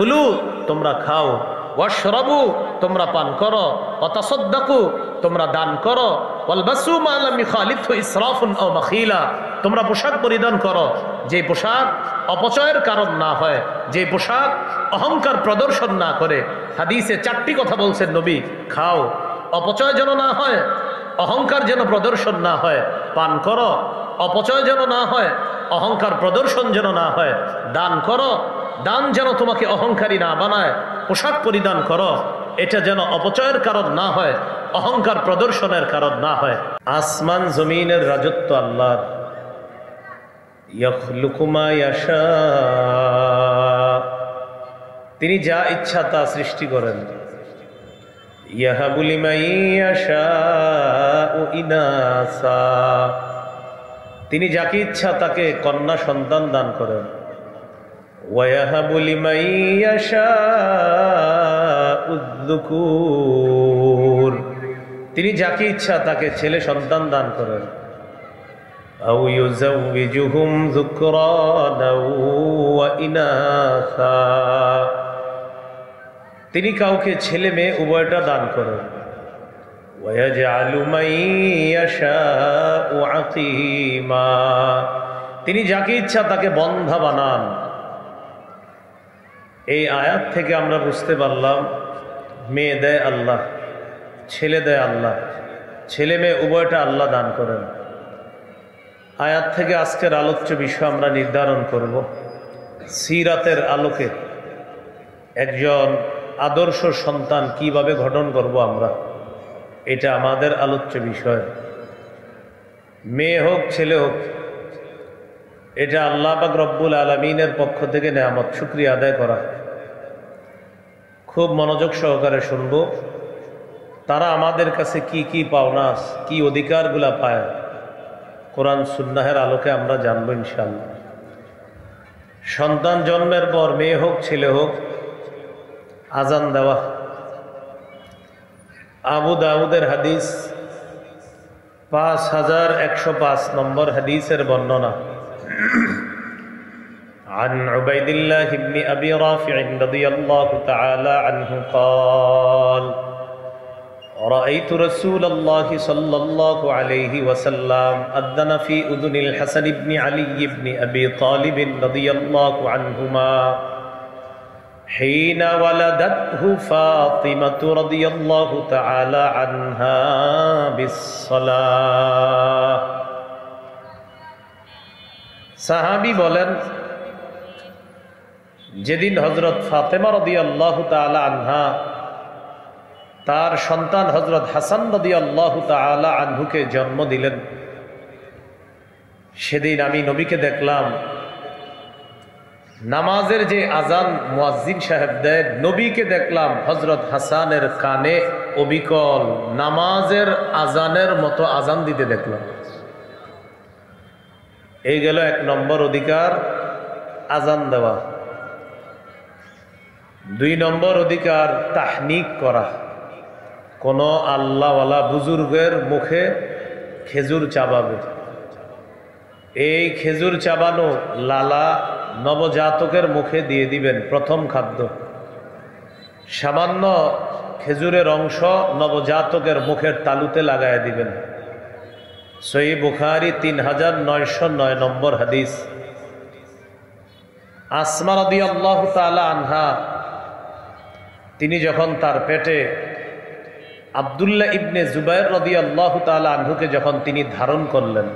কুলু তোমরা খাও, ওয়াশরাবু তোমরা পান করো, ওয়াতাসাদ্দাকু তোমরা দান করো, ওয়ালবাসু মা লাম ইখালিফহু ইসরাফুন আও মাখিলা তোমরা পোশাক পরিধান করো যে পোশাক অপচয়ের কারণ না হয়, যে পোশাক অহংকার প্রদর্শন না করে। হাদিসে 4টি কথা বলছেন নবী, খাও, অপচয় যেন না হয়, অহংকার যেন প্রদর্শন না হয়, পান করো, অপচয় যেন না হয়, অহংকার প্রদর্শন যেন না হয়, দান করো, দান যেন তোমাকে অহংকারী না বানায়, পোশাক পরিধান করো, এটা যেন অপচয়ের কারণ না হয়, অহংকার প্রদর্শনের কারণ না হয়। আসমান জমিনের রাজত্ব আল্লাহর। ইয়াখলুকু মা ইয়াশা, তিনি যা ইচ্ছা তা সৃষ্টি করেন। ইয়াহাবু লিমান ইয়াশাউ ইনাসা, তিনি যাকে ইচ্ছা তাকে কন্যা সন্তান দান করেন। ওয়ায়াহাবু লিমান ইয়াশাউ যুকুর, তিনি যাকে ইচ্ছা তাকে ছেলে সন্তান দান করেন। আও ইউযাউযুহুম যুকরানা ওয়া ইনাসা, তিনি কাউকে ছেলে মেয়ে উভয়টা দান করেন। ওয়ায়াজআলু মান ইয়াশাউ আকীমা, তিনি যাকে ইচ্ছা তাকে বন্ধা বানান। এই আয়াত থেকে আমরা বুঝতে পারলাম মেয়ে দেয় আল্লাহ, ছেলে দেয় আল্লাহ, ছেলে মেয়ে উভয়টা আল্লাহ দান করেন। আয়াত থেকে আজকের আলোচ্য বিষয় আমরা নির্ধারণ করব। সিরাতের আলোকে একজন আদর্শ সন্তান কিভাবে গঠন করব আমরা, এটা আমাদের আলোচ্য বিষয়। মেয়ে হোক ছেলে হোক, এটা আল্লাহ পাক রব্বুল আলামিনের পক্ষ থেকে নেয়ামত, শুকরিয়া আদায় করা। খুব মনোযোগ সহকারে শুনব, তারা আমাদের কাছে কি কি পাওনা, কি অধিকারগুলা পায়, কোরআন সুন্নাহের আলোকে আমরা জানবো ইনশাআল্লাহ। সন্তান জন্মের পর মেয়ে হোক ছেলে হোক আজান দেওয়া। আবু দাউদের হাদিস 5105 নম্বর হাদিসের বর্ণনা। عن عبيد الله بن أبي رافع رضي الله تعالى عنه قال رأيت رسول الله صلى الله عليه وسلم أذن في أذن الحسن بن علي بن أبي طالب رضي الله عنهما حين ولدته فاطمة رضي الله تعالى عنها بالصلاة। সাহাবী বলেন, যেদিন হযরত ফাতেমা রাদিয়াল্লাহু তাআলা আনহা তার সন্তান হযরত হাসান রাদিয়াল্লাহু তাআলা আনহুকে জন্ম দিলেন, সেদিন আমি নবীকে দেখলাম নামাজের যে আজান মুয়াজ্জিন সাহেব দেয়, নবীকে দেখলাম হযরত হাসানের কানে অবিকল নামাজের আজানের মতো আজান দিতে দেখলাম। এই গেল 1 নম্বর অধিকার, আজান দেওয়া। 2 নম্বর অধিকার, তাহনিক করা। কোন আল্লাহওয়ালা বুজুর্গের মুখে খেজুর চাবাবে। এই খেজুর চাবানো লালা নবজাতকের মুখে দিয়ে দিবেন, প্রথম খাদ্য। সামান্য খেজুরের অংশ নবজাতকের মুখের তালুতে লাগায় দিবেন। সহিহ বুখারী 3909 নম্বর হাদিস। আসমা রাদিয়াল্লাহু তাআলা আনহা, তিনি যখন তার পেটে আব্দুল্লাহ ইবনে জুবাইর রাদিয়াল্লাহু তাআলা আনহুকে যখন তিনি ধারণ করলেন,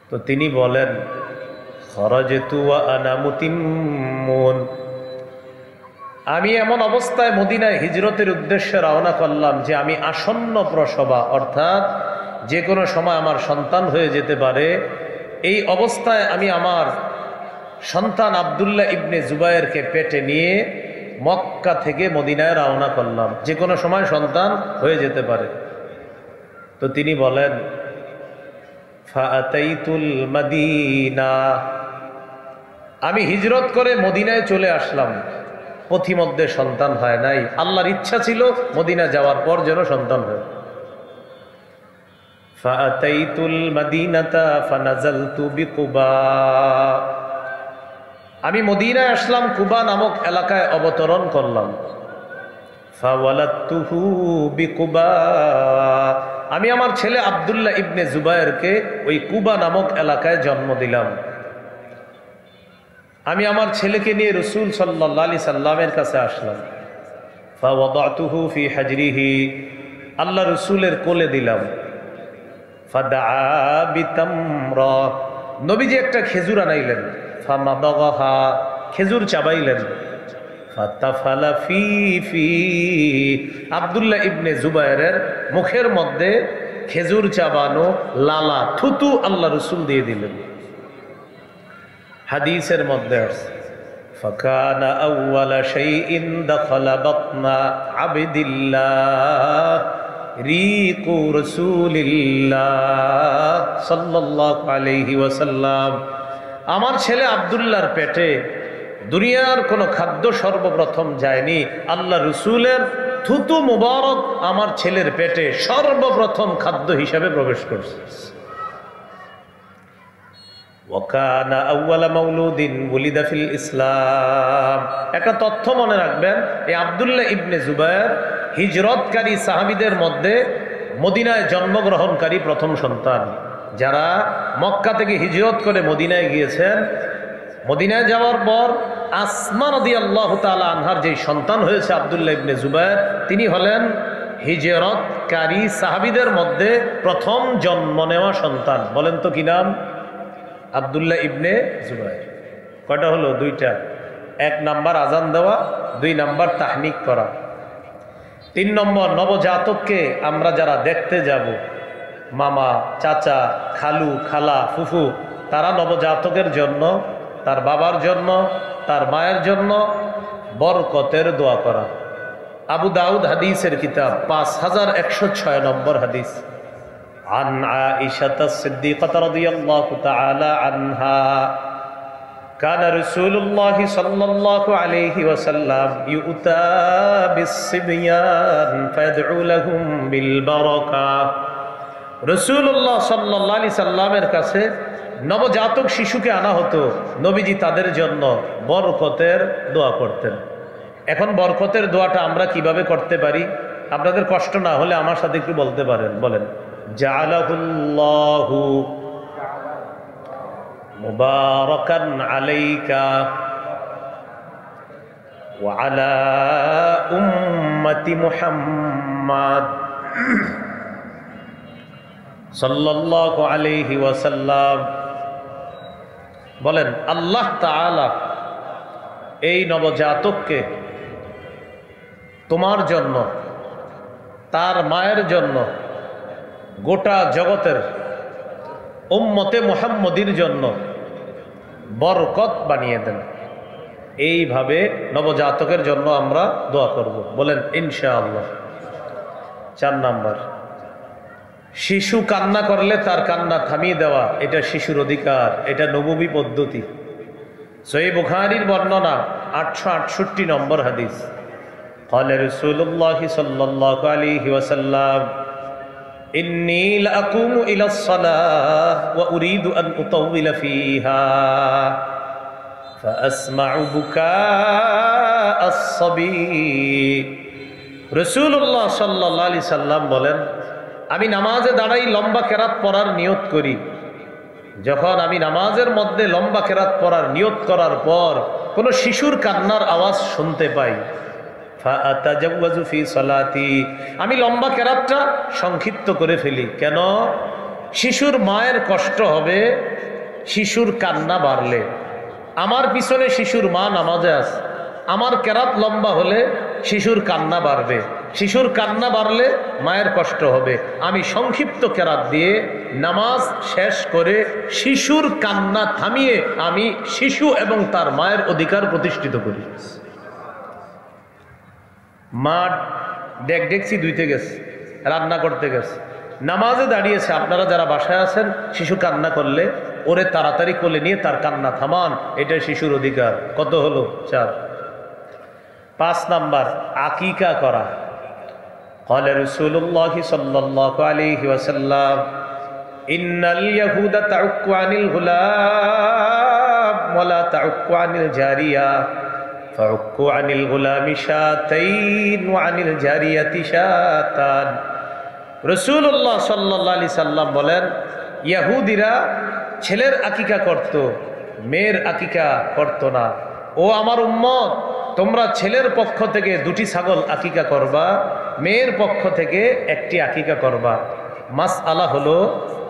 তো তিনি বলেন, খরাজতু ওয়া আনা মুতিম্মুন, আমি এমন অবস্থায় মদিনায় হিজরতের উদ্দেশ্যে রওনা করলাম যে আমি আসন্ন প্রসবা, অর্থাৎ যে কোনো সময় আমার সন্তান হয়ে যেতে পারে। এই অবস্থায় আমি আমার সন্তান আব্দুল্লাহ ইবনে জুবাইরকে পেটে নিয়ে মক্কা থেকে মদিনায় রওনা করলাম, যে কোনো সময় সন্তান হয়ে যেতে পারে। তো তিনি বলেন, ফাআতাইতুল মাদিনা, আমি হিজরত করে মদিনায় চলে আসলাম, পথিমধ্যে সন্তান হয় নাই। আল্লাহর ইচ্ছা ছিল মদিনা যাওয়ার পর যেন সন্তান হয়। ফাআতাইতুল মাদিনাতা ফানাযালতু বিকুবা, আমি মদিনায় আসলাম, কুবা নামক এলাকায় অবতরণ করলাম। ফাওয়ালাদতুহু বিকুবা, আমি আমার ছেলে আব্দুল্লাহ ইবনে জুবায়েরকে ওই কুবা নামক এলাকায় জন্ম দিলাম। আমি আমার ছেলেকে নিয়ে রাসূল সাল্লাল্লাহু আলাইহি সাল্লামের কাছে আসলাম। ফাওয়াদাতুহু ফি হাজরিহি, আল্লাহ রাসূলের কোলে দিলাম। ফাদআ বিতামরা, নবীজি একটা খেজুর আনাইলেন। ফামাদাগাহা, খেজুর চাবাইলেন। ফাতাফালা ফি ফি, আব্দুল্লাহ ইবনে জুবায়েরের মুখের মধ্যে খেজুর চাবানো লালা থুতু আল্লাহ রাসূল দিয়ে দিলেন। হাদিসের মধ্যে আছে ফাকানা আউওয়ালা শাইইন দাখালা বাতনা আবদিল্লাহ রিকু রাসূলিল্লাহ সাল্লাল্লাহু আলাইহি ওয়াসাল্লাম, আমার ছেলে আব্দুল্লাহর পেটে দুনিয়ার কোনো খাদ্য সর্বপ্রথম যায়নি, আল্লাহ রাসূলের থুতু মুবারক আমার ছেলের পেটে সর্বপ্রথম খাদ্য হিসাবে প্রবেশ করছে। ওয়াকানা আউওয়ালা মাউলুদিন ওয়ালিদা ফিল ইসলাম, একটা তথ্য মনে রাখবেন, এই আব্দুল্লাহ ইবনে জুবায়ের হিজরতকারী সাহাবীদের মধ্যে মদিনায় জন্মগ্রহণকারী প্রথম সন্তান। যারা মক্কা থেকে হিজরত করে মদিনায় গিয়েছেন, মদিনায় যাওয়ার পর আসমা রাদিয়াল্লাহু তাআলা আনহার যে সন্তান হয়েছে আব্দুল্লাহ ইবনে জুবায়ের, তিনি হলেন হিজরতকারী সাহাবীদের মধ্যে প্রথম জন্ম নেওয়া সন্তান। বলেন তো কি নাম? আব্দুল্লাহ ইবনে জুবায়ের। কয়টা হলো? দুইটা। 1 নাম্বার আজান দেওয়া, 2 নাম্বার তাহনিক করা। 3 নম্বর নবজাতককে আমরা যারা দেখতে যাব, মামা, চাচা, খালু, খালা, ফুফু, তারা নবজাতকের জন্য, তার বাবার জন্য, তার মায়ের জন্য বরকতের দোয়া করা। আবু দাউদ হাদিসের কিতাব 5106 নম্বর হাদিস। عن عائشة الصديقة رضي الله تعالى عنها كان رسول الله صلى الله عليه وسلم يؤتى بالصبيان فيدعو لهم بالبركة, রাসূলুল্লাহ সাল্লাল্লাহু আলাইহি সাল্লামের কাছে নবজাতক শিশুকে আনা হতো, নবীজি তাদের জন্য বরকতের দোয়া করতেন। এখন বরকতের দোয়াটা আমরা কিভাবে করতে পারি? আপনাদের কষ্ট না হলে আমার সাথে একটু বলতে পারেন। বলেন, জাআলাহুল্লাহু মুবারাকান আলাইকা ওয়া আলা উম্মতি মুহাম্মাদ সাল্লাল্লাহু আলাইহি ওয়াসাল্লাম। বলেন, আল্লাহ তাআলা এই নবজাতককে তোমার জন্য, তার মায়ের জন্য, গোটা জগতের উম্মতে মুহাম্মদীর জন্য বরকত বানিয়ে দেন। এইভাবে নবজাতকের জন্য আমরা দোয়া করব। বলেন ইনশাআল্লাহ। 4 নাম্বার, শিশু কান্না করলে তার কান্না থামিয়ে দেওয়া, এটা শিশুর অধিকার, এটা নববী পদ্ধতি। সহিহ বুখারীর বর্ণনা 868 নম্বর হাদিস। قال رسول الله صلى الله عليه وسلم إني لأقوم إلى الصلاة وأريد أن أطول فيها فأسمع بكاء الصبي। রাসূলুল্লাহ সাল্লাল্লাহু আলাইহি সাল্লাম বলেন, আমি নামাজে দাঁড়াই লম্বা কেরাত পড়ার নিয়ত করি। যখন আমি নামাজের মধ্যে লম্বা কেরাত পড়ার নিয়ত করার পর কোনো শিশুর কান্নার আওয়াজ শুনতে পাই, ফাআতাজাওয়াজু ফি সালাতি, আমি লম্বা কেরাতটা সংক্ষিপ্ত করে ফেলি। কেন? শিশুর মায়ের কষ্ট হবে শিশুর কান্না বাড়লে। আমার পিছনে শিশুর মা নামাজে আছে, আমার কেরাত লম্বা হলে শিশুর কান্না বাড়বে, শিশুর কান্না বাড়লে মায়ের কষ্ট হবে। আমি সংক্ষিপ্ত কেরাত দিয়ে নামাজ শেষ করে শিশুর কান্না থামিয়ে আমি শিশু এবং তার মায়ের অধিকার প্রতিষ্ঠিত করি। মা ডেকডেকসি ধুইতে গেছে, রান্না করতে গেছে, নামাজে দাঁড়িয়েছে, আপনারা যারা বাসায় আছেন, শিশু কান্না করলে ওরে তাড়াতাড়ি কোলে নিয়ে তার কান্না থামান, এটা শিশুর অধিকার। কত হলো? 4। 5 নাম্বার, আকিকা করা। قال رسول الله صلى الله عليه وسلم إن اليهود تعق عن الغلام ওয়ালা তাউক্কু আনিল জারিয়া ফাউক্কু আনিল গুলামি শাতাইন ওয়া আনিল জারিয়াতি শাতান। রাসূলুল্লাহ সাল্লাল্লাহু আলাইহি সাল্লাম বলেন, ইহুদিরা ছেলের আকিকা করত, মেয়ের আকিকা করত না। ও আমার উম্মত, তোমরা ছেলের পক্ষ থেকে 2টি ছাগল আকিকা করবা, মেয়ের পক্ষ থেকে 1টি আকিকা করবা। মাসআলা হলো,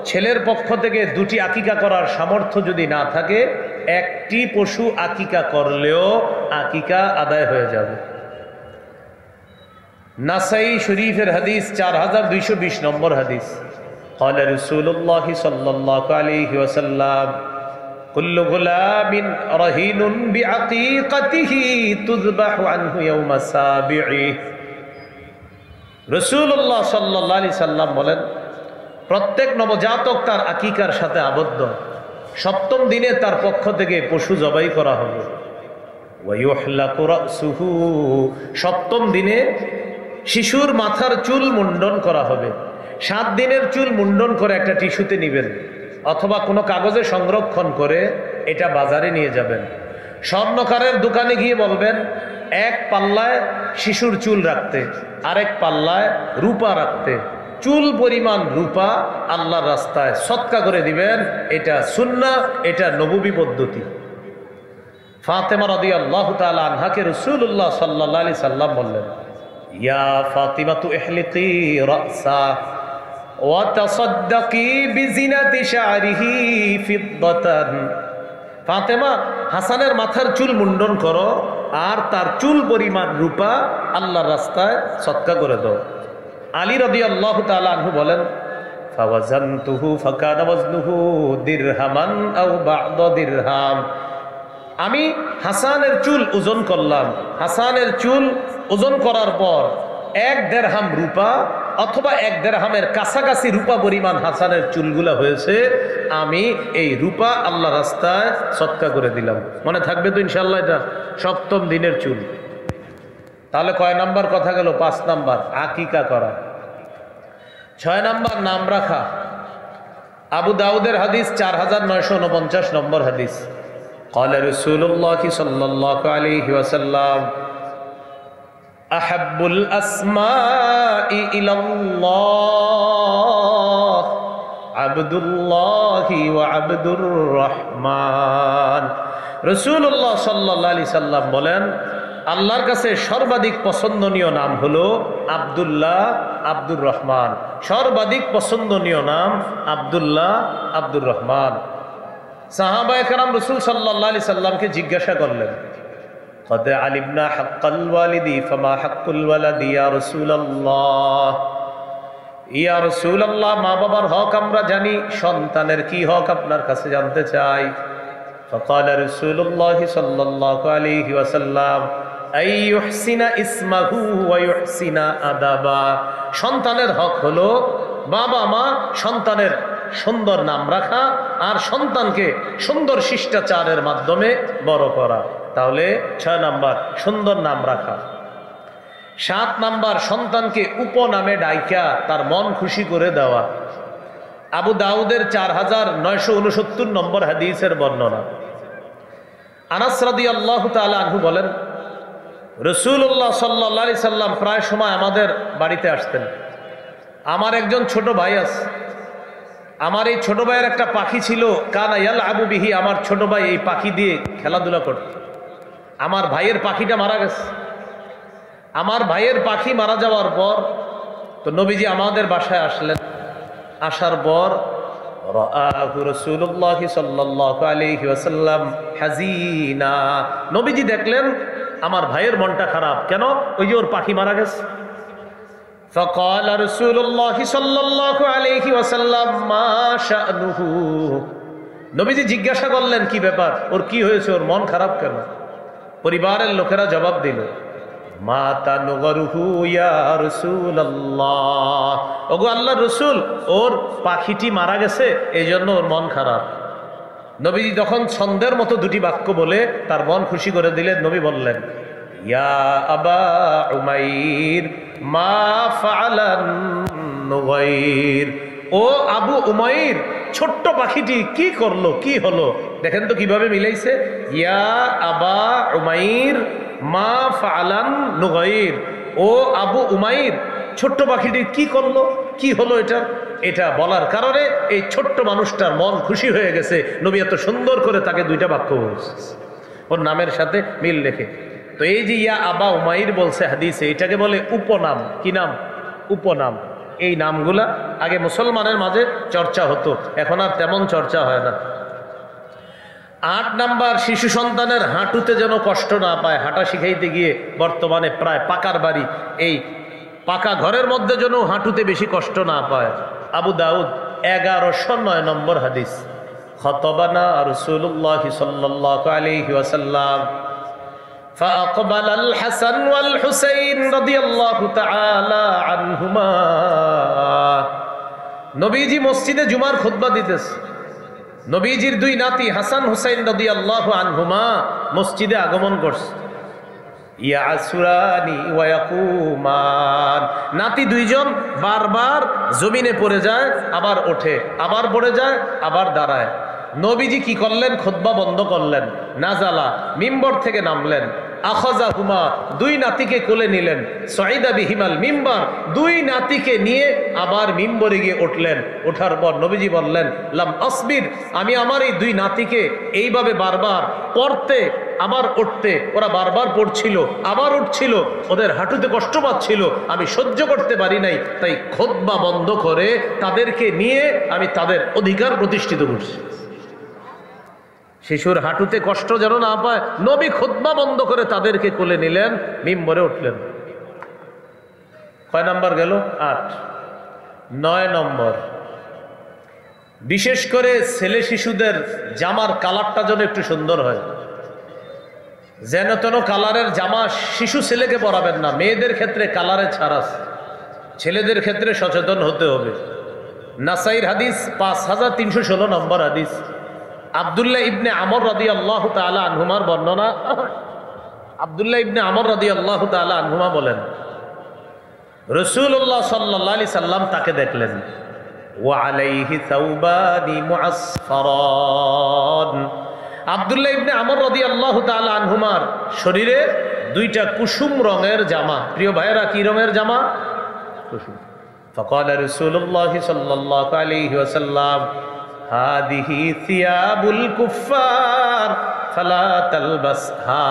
ছেলের পক্ষ থেকে 2টি আকিকা করার সামর্থ্য যদি না থাকে, 1টি পশু আকিকা করলেও আকিকা আদায় হয়ে যাবে। নাসাই শরীফের হাদিস 4220 নম্বর হাদিস। قال رسول الله صلى الله عليه وسلم كل غلام رهين بعقيقته تذبح عنه يوم سابعه। রাসূলুল্লাহ সাল্লাল্লাহু আলাইহি সাল্লাম বলেন, প্রত্যেক নবজাতক তার আকিকার সাথে আবদ্ধ। 7ম দিনে তার পক্ষ থেকে পশু জবাই করা হবে। ওয়ায়ুহলাকু রাসুহু, 7ম দিনে শিশুর মাথার চুল মুন্ডন করা হবে। 7 দিনের চুল মুন্ডন করে একটা টিস্যুতে নেবেন অথবা কোনো কাগজে সংরক্ষণ করে এটা বাজারে নিয়ে যাবেন। স্বর্ণকারের দোকানে গিয়ে বলবেন, 1 পাল্লায় শিশুর চুল রাখতে, আরেক পাল্লায় রূপা রাখতে। চুল পরিমাণ রূপা আল্লাহর রাস্তায় সদকা করে দিবেন। এটা সুন্নাহ, এটা নববী পদ্ধতি। ফাতেমা রাদিয়াল্লাহু তাআলা আনহাকে রাসূলুল্লাহ সাল্লাল্লাহু আলাইহি সাল্লাম বললেন, ইয়া ফাতিমাতু ইহলিকি রাসা ওয়া তাসাদ্দাকি বিজিনাতি শা'রিহি ফিদ্দাতান। ফাতেমা, হাসানের মাথার চুল মুন্ডন করো আর তার চুল পরিমাণ রূপা আল্লাহর রাস্তায় সদকা করে দাও। আলী রাদিয়াল্লাহু তাআলা আনহু বলেন, ফাওয়াজানতুহু ফাকানা ওয়াজনুহু দিরহামান আও বা'দা দিরহাম। আমি হাসানের চুল ওজন করলাম। হাসানের চুল ওজন করার পর 1 দিরহাম রূপা অথবা 1 দিরহামের কাছাকাছি রূপা পরিমাণ হাসানের চুলগুলা হয়েছে। আমি এই রূপা আল্লাহ রাস্তায় সদকা করে দিলাম। মনে থাকবে তো ইনশাআল্লাহ? এটা 7ম দিনের চুল। তাহলে কয় নাম্বার কথা গেল? 5 নাম্বার আকিকা করা। 6 নাম্বার নাম রাখা। আবু দাউদের হাদিস 4949 নম্বর হাদিস। قال رسول الله صلى الله عليه وسلم أحب الأسماء إلى الله عبد الله وعبد الرحمن। রাসূলুল্লাহ সাল্লাল্লাহু আলাইহি সাল্লাম বলেন, আল্লাহর কাছে সর্বাধিক পছন্দনীয় নাম হলো আব্দুল্লাহ, আব্দুর রহমান। সর্বাধিক পছন্দনীয় নাম আব্দুল্লাহ, আব্দুর রহমান। সাহাবায়ে কেরাম রাসূল সাল্লাল্লাহু আলাইহি সাল্লামকে জিজ্ঞাসা করলেন, কদ আলিমনা হাক্কাল ওয়ালিদি ফামা হাক্কুল ওয়ালাদি ইয়া রাসূলুল্লাহ। ইয়া রাসূলুল্লাহ, মা বাবার হক আমরা জানি, সন্তানের কি হক আপনার কাছে জানতে চাই। فقال رسول الله صلى الله عليه وسلم أن يحسن اسمه ويحسن أدبه। সন্তানের হক হলো বাবা মা সন্তানের সুন্দর নাম রাখা আর সন্তানকে সুন্দর শিষ্টাচারের মাধ্যমে বড় করা। তাহলে 6 নাম্বার সুন্দর নাম রাখা। 7 নাম্বার সন্তানকে উপনামে ডাইকা তার মন খুশি করে দেওয়া। আবু দাউদের 4969 নম্বর হাদিসের বর্ণনা। আনাস রাদিয়াল্লাহু তাআলা আনহু বলেন, রাসূলুল্লাহ সাল্লাল্লাহু আলাইহি সাল্লাম প্রায় সময় আমাদের বাড়িতে আসতেন। আমার একজন ছোট ভাই আছে। আমার এই ছোট ভাইয়ের একটা পাখি ছিল, কানা ইয়ালআবু বিহি। আমার ছোট ভাই এই পাখি দিয়ে খেলাধুলা করত। আমার ভাইয়ের পাখিটা মারা গেছে। আমার ভাইয়ের পাখি মারা যাওয়ার পর তো নবীজি আমাদের বাসায় আসলেন। আসার পর রাআহু রাসূলুল্লাহ সাল্লাল্লাহু আলাইহি ওয়াসাল্লাম হাজিনা। নবীজি দেখলেন আমার ভাইয়ের মনটা খারাপ। কেন? ওই যে ওর পাখি মারা গেছে। فقال رسول الله صلى الله عليه وسلم ما شأنه। নবীজি জিজ্ঞাসা করলেন, কি ব্যাপার, ওর কি হয়েছে, ওর মন খারাপ কেন? পরিবারের লোকেরা জবাব দিল, মাতা নুগরুহু ইয়া রাসূলুল্লাহ। ওগো আল্লাহর রাসূল, ওর পাখিটি মারা গেছে, এইজন্য ওর মন খারাপ। নবীজি তখন ছন্দের মতো 2টি বাক্য বলে তার মন খুশি করে দিলেন। নবী বললেন, ইয়া আবা উমাইর মা ফাআলান নুগাইর। ও আবু উমাইর, ছোট্ট পাখিটি কি করলো, কি হলো? দেখেন তো কিভাবে মিলাইছে, ইয়া আবা উমাইর মা ফাআলান নুগাইর, ও আবু উমাইর ছোট্ট পাখিটি কি করলো, কি হলো এটা বলার কারণে এই ছোট্ট মানুষটার মন খুশি হয়ে গেছে। নবী এত সুন্দর করে তাকে দুইটা বাক্য বলছে ওর নামের সাথে মিল রেখে। তো এই যে ইয়া আবা উমাইর বলছে হাদিসে, এটাকে বলে উপনাম। কি নাম? উপনাম। এই নামগুলা আগে মুসলমানের মাঝে চর্চা হতো, এখন আর তেমন চর্চা হয় না। 8 নাম্বার, শিশু সন্তানের হাঁটুতে যেন কষ্ট না পায়, হাঁটা শিখাইতে গিয়ে বর্তমানে প্রায় পাকার বাড়ি, এই পাকা ঘরের মধ্যে যেন হাঁটুতে বেশি কষ্ট না পায়। আবু দাউদ 1109 নম্বর হাদিস, খতবানা রাসূলুল্লাহ সাল্লাল্লাহু আলাইহি ওয়াসাল্লাম فأقبل الحسن والحسين رضي الله تعالى عنهما। নবীজি মসজিদে জুমার খুতবা দিতেছে, নবীজির 2 নাতি হাসান হুসাইন রাদিয়াল্লাহু আনহুমা মসজিদে আগমন করছে। ইয়াসুরানি ওয়া ইয়াকুমান, নাতি 2 জন বারবার জমিনে পড়ে যায়, আবার ওঠে, আবার পড়ে যায়, আবার দাঁড়ায়। নবীজি কি করলেন? খুতবা বন্ধ করলেন, নাজালা মিম্বর থেকে নামলেন, আখাযাহুমা 2 নাতিকে কোলে নিলেন, সাইদা বিহিমাল মিম্বার 2 নাতিকে নিয়ে আবার মিম্বরে গিয়ে উঠলেন। ওঠার পর নবীজি বললেন, লাম আসবির, আমি আমার এই 2 নাতিকে এইভাবে বারবার পড়তে আবার উঠতে, ওরা বারবার পড়ছিল আবার উঠছিল, ওদের হাঁটুতে কষ্ট পাচ্ছিল, আমি সহ্য করতে পারি নাই, তাই খুতবা বন্ধ করে তাদেরকে নিয়ে আমি তাদের অধিকার প্রতিষ্ঠিত করছি। শিশুর হাঁটুতে কষ্ট যেন না পায়, নবী খুতবা বন্ধ করে তাদেরকে কোলে নিলেন, মিম্বরে উঠলেন। কয় নাম্বার গেল? 8। 9 নম্বর, বিশেষ করে ছেলে শিশুদের জামার কালারটা যেন একটু সুন্দর হয়। যেন তেন কালারের জামা শিশু ছেলেকে পরাবেন না, মেয়েদের ক্ষেত্রে কালারে ছাড় আছে, ছেলেদের ক্ষেত্রে সচেতন হতে হবে। নাসাইর হাদিস 5316 নম্বর হাদিস, আব্দুল্লাহ ইবনে আমর রাদিয়াল্লাহু তাআলা আনহুমার বর্ণনা। আব্দুল্লাহ ইবনে আমর রাদিয়াল্লাহু তাআলা আনহুমা বলেন, রাসূলুল্লাহ সাল্লাল্লাহু আলাইহি সাল্লাম তাকে দেখলেন, ওয়া আলাইহি সাওবানি মুআসফারান। আব্দুল্লাহ ইবনে আমর রাদিয়াল্লাহু তাআলা আনহুমার শরীরে 2টা কুসুম রঙের জামা। প্রিয় ভাইয়েরা, কি রঙের জামা? কুসুম। ফাকাল রাসূলুল্লাহ সাল্লাল্লাহু আলাইহি ওয়াসাল্লাম, হাদিহি সিয়াবুল কুফার ফালা তালবাসহা।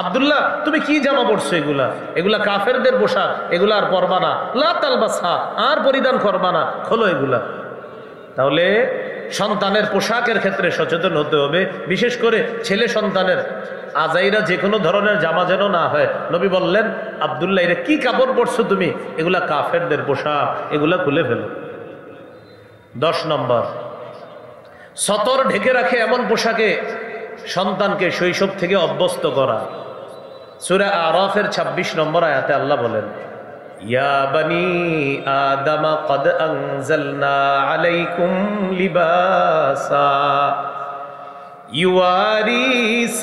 আব্দুল্লাহ, তুমি কি জামা পরছো? এগুলা কাফেরদের পোশাক, এগুলা আর পরবা না। লা তালবাসহা, আর পরিধান করবা না, খোলো এগুলা। তাহলে সন্তানের পোশাকের ক্ষেত্রে সচেতন হতে হবে, বিশেষ করে ছেলে সন্তানের আজাইরা যে কোনো ধরনের জামা যেন না হয়। নবী বললেন, আব্দুল্লাহ, এরা কি কাপড় পরছো তুমি? এগুলা কাফেরদের পোশাক, এগুলা খুলে ফেলো। 10 নম্বর, সতর ঢেকে রাখে এমন পোশাকে সন্তানকে শৈশব থেকে অভ্যস্ত করা। সূরা আরাফের 26 নম্বর আয়াতে আল্লাহ বলেন, ইয়া বানি আদম ক্বাদ আনজালনা আলাইকুম লিবাসা ইউয়ারি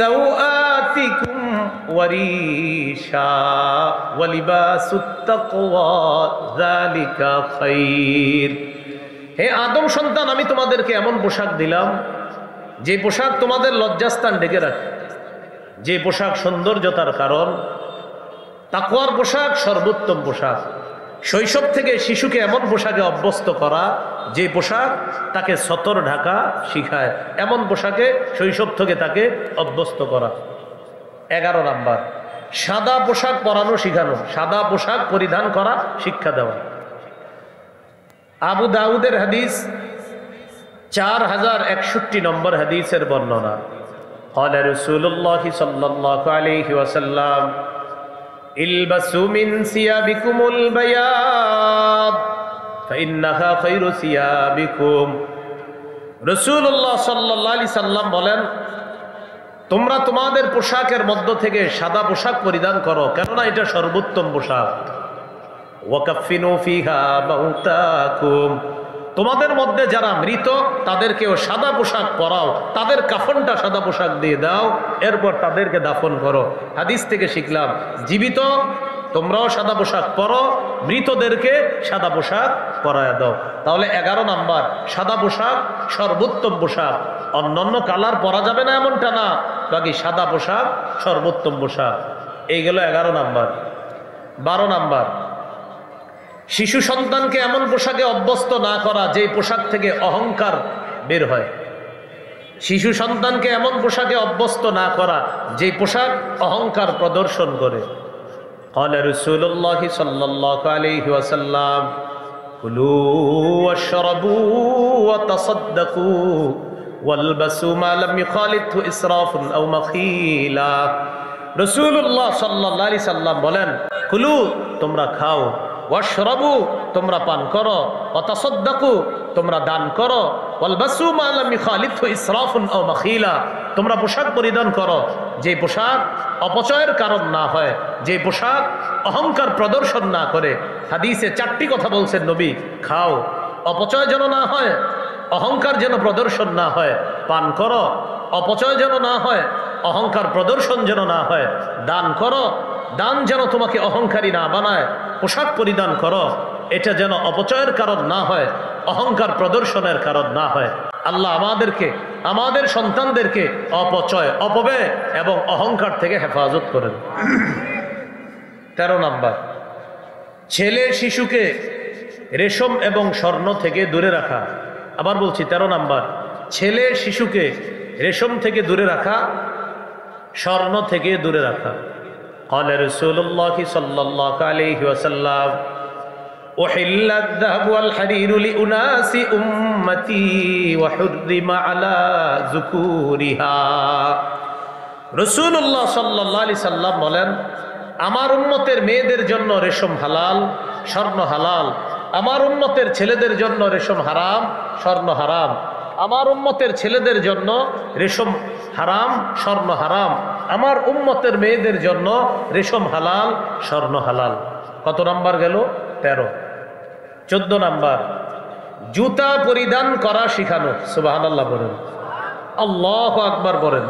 সাওআতিকুম ওয়ারিশা ওয়া লিবাসুত তাকওয়া যালিকা খায়র। হে আদম সন্তান, আমি তোমাদেরকে এমন পোশাক দিলাম যে পোশাক তোমাদের লজ্জাস্থান ঢেকে রাখে, যে পোশাক সৌন্দর্যতার কারণ। তাকওয়ার পোশাক সর্বোত্তম পোশাক। শৈশব থেকে শিশুকে এমন পোশাকে অভ্যস্ত করা যে পোশাক তাকে সতর ঢাকা শিখায়, এমন পোশাকে শৈশব থেকে তাকে অভ্যস্ত করা। 11 নাম্বার, সাদা পোশাক পরানো শিখানো, সাদা পোশাক পরিধান করা শিক্ষা দেওয়া। আবু দাউদের হাদিস 4061 নম্বর হাদিসের বর্ণনা, قال رسول الله صلى الله عليه وسلم البسوا من ثيابكم البياض فإنها خير ثيابكم। রাসূলুল্লাহ সাল্লাল্লাহু আলাইহি সাল্লাম বলেন, তোমরা তোমাদের পোশাকের মধ্য থেকে সাদা পোশাক পরিধান করো, কেননা এটা সর্বোত্তম পোশাক। ওয়াকাফিনু ফিহা মাউতাকুম, তোমাদের মধ্যে যারা মৃত তাদেরকেও সাদা পোশাক পরাও, তাদের কাফনটা সাদা পোশাক দিয়ে দাও, এরপর তাদেরকে দাফন করো। হাদিস থেকে শিখলাম, জীবিত তোমরাও সাদা পোশাক পরো, মৃতদেরকে সাদা পোশাক পরায়া দাও। তাহলে 11 নাম্বার, সাদা পোশাক সর্বোত্তম পোশাক। অন্যান্য কালার পরা যাবে না এমনটা না, বাকি সাদা পোশাক সর্বোত্তম পোশাক। এই গেল 11 নাম্বার। 12 নাম্বার, শিশু সন্তানকে এমন পোশাকে অভ্যস্ত না করা যেই পোশাক থেকে অহংকার বের হয়। শিশু সন্তানকে এমন পোশাকে অভ্যস্ত না করা যেই পোশাক অহংকার প্রদর্শন করে। قال رسول الله صلى الله عليه وسلم كلوا واشربوا وتصدقوا والبسوا ما لم يخالطه اسراف او مخيلا। রাসূলুল্লাহ সাল্লাল্লাহু আলাইহি সাল্লাম বলেন, কুলু তোমরা খাও, ওয়াশরাবু তোমরা পান করো, ওয়াতাসাদ্দাকু তোমরা দান করো, ওয়ালবাসু মা লাম ইখালিতহু ইসরাফুন আও মাখিলা তোমরা পোশাক পরিধান করো যে পোশাক অপচয়ের কারণ না হয়, যে পোশাক অহংকার প্রদর্শন না করে। হাদিসে 4টি কথা বলছেন নবী, খাও, অপচয় যেন না হয়, অহংকার যেন প্রদর্শন না হয়, পান করো, অপচয় যেন না হয়, অহংকার প্রদর্শন যেন না হয়, দান করো, দান যেন তোমাকে অহংকারী না বানায়, পোশাক পরিধান করো, এটা যেন অপচয়ের কারণ না হয়, অহংকার প্রদর্শনের কারণ না হয়। আল্লাহ আমাদেরকে, আমাদের সন্তানদেরকে অপচয়, অপব্যয় এবং অহংকার থেকে হেফাজত করেন। 13 নাম্বার, ছেলে শিশুকে রেশম এবং স্বর্ণ থেকে দূরে রাখা। আবার বলছি 13 নাম্বার, ছেলে শিশুকে রেশম থেকে দূরে রাখা, স্বর্ণ থেকে দূরে রাখা। قال رسول الله صلى الله عليه وسلم أحل الذهب والحرير لأناس أمتي وحرم على ذكورها। রাসূলুল্লাহ সাল্লাল্লাহু আলাইহি সাল্লাম বলেন, আমার উম্মতের মেয়েদের জন্য রেশম হালাল, স্বর্ণ হালাল। আমার উম্মতের ছেলেদের জন্য রেশম হারাম, স্বর্ণ হারাম। আমার উম্মতের ছেলেদের জন্য রেশম হারাম, স্বর্ণ হারাম। আমার উম্মতের মেয়েদের জন্য রেশম হালাল, স্বর্ণ হালাল। কত নাম্বার গেল? 13। 14 নাম্বার, জুতা পরিধান করা শিখানো। সুবহানাল্লাহ বলেন, আল্লাহু আকবার বলেন।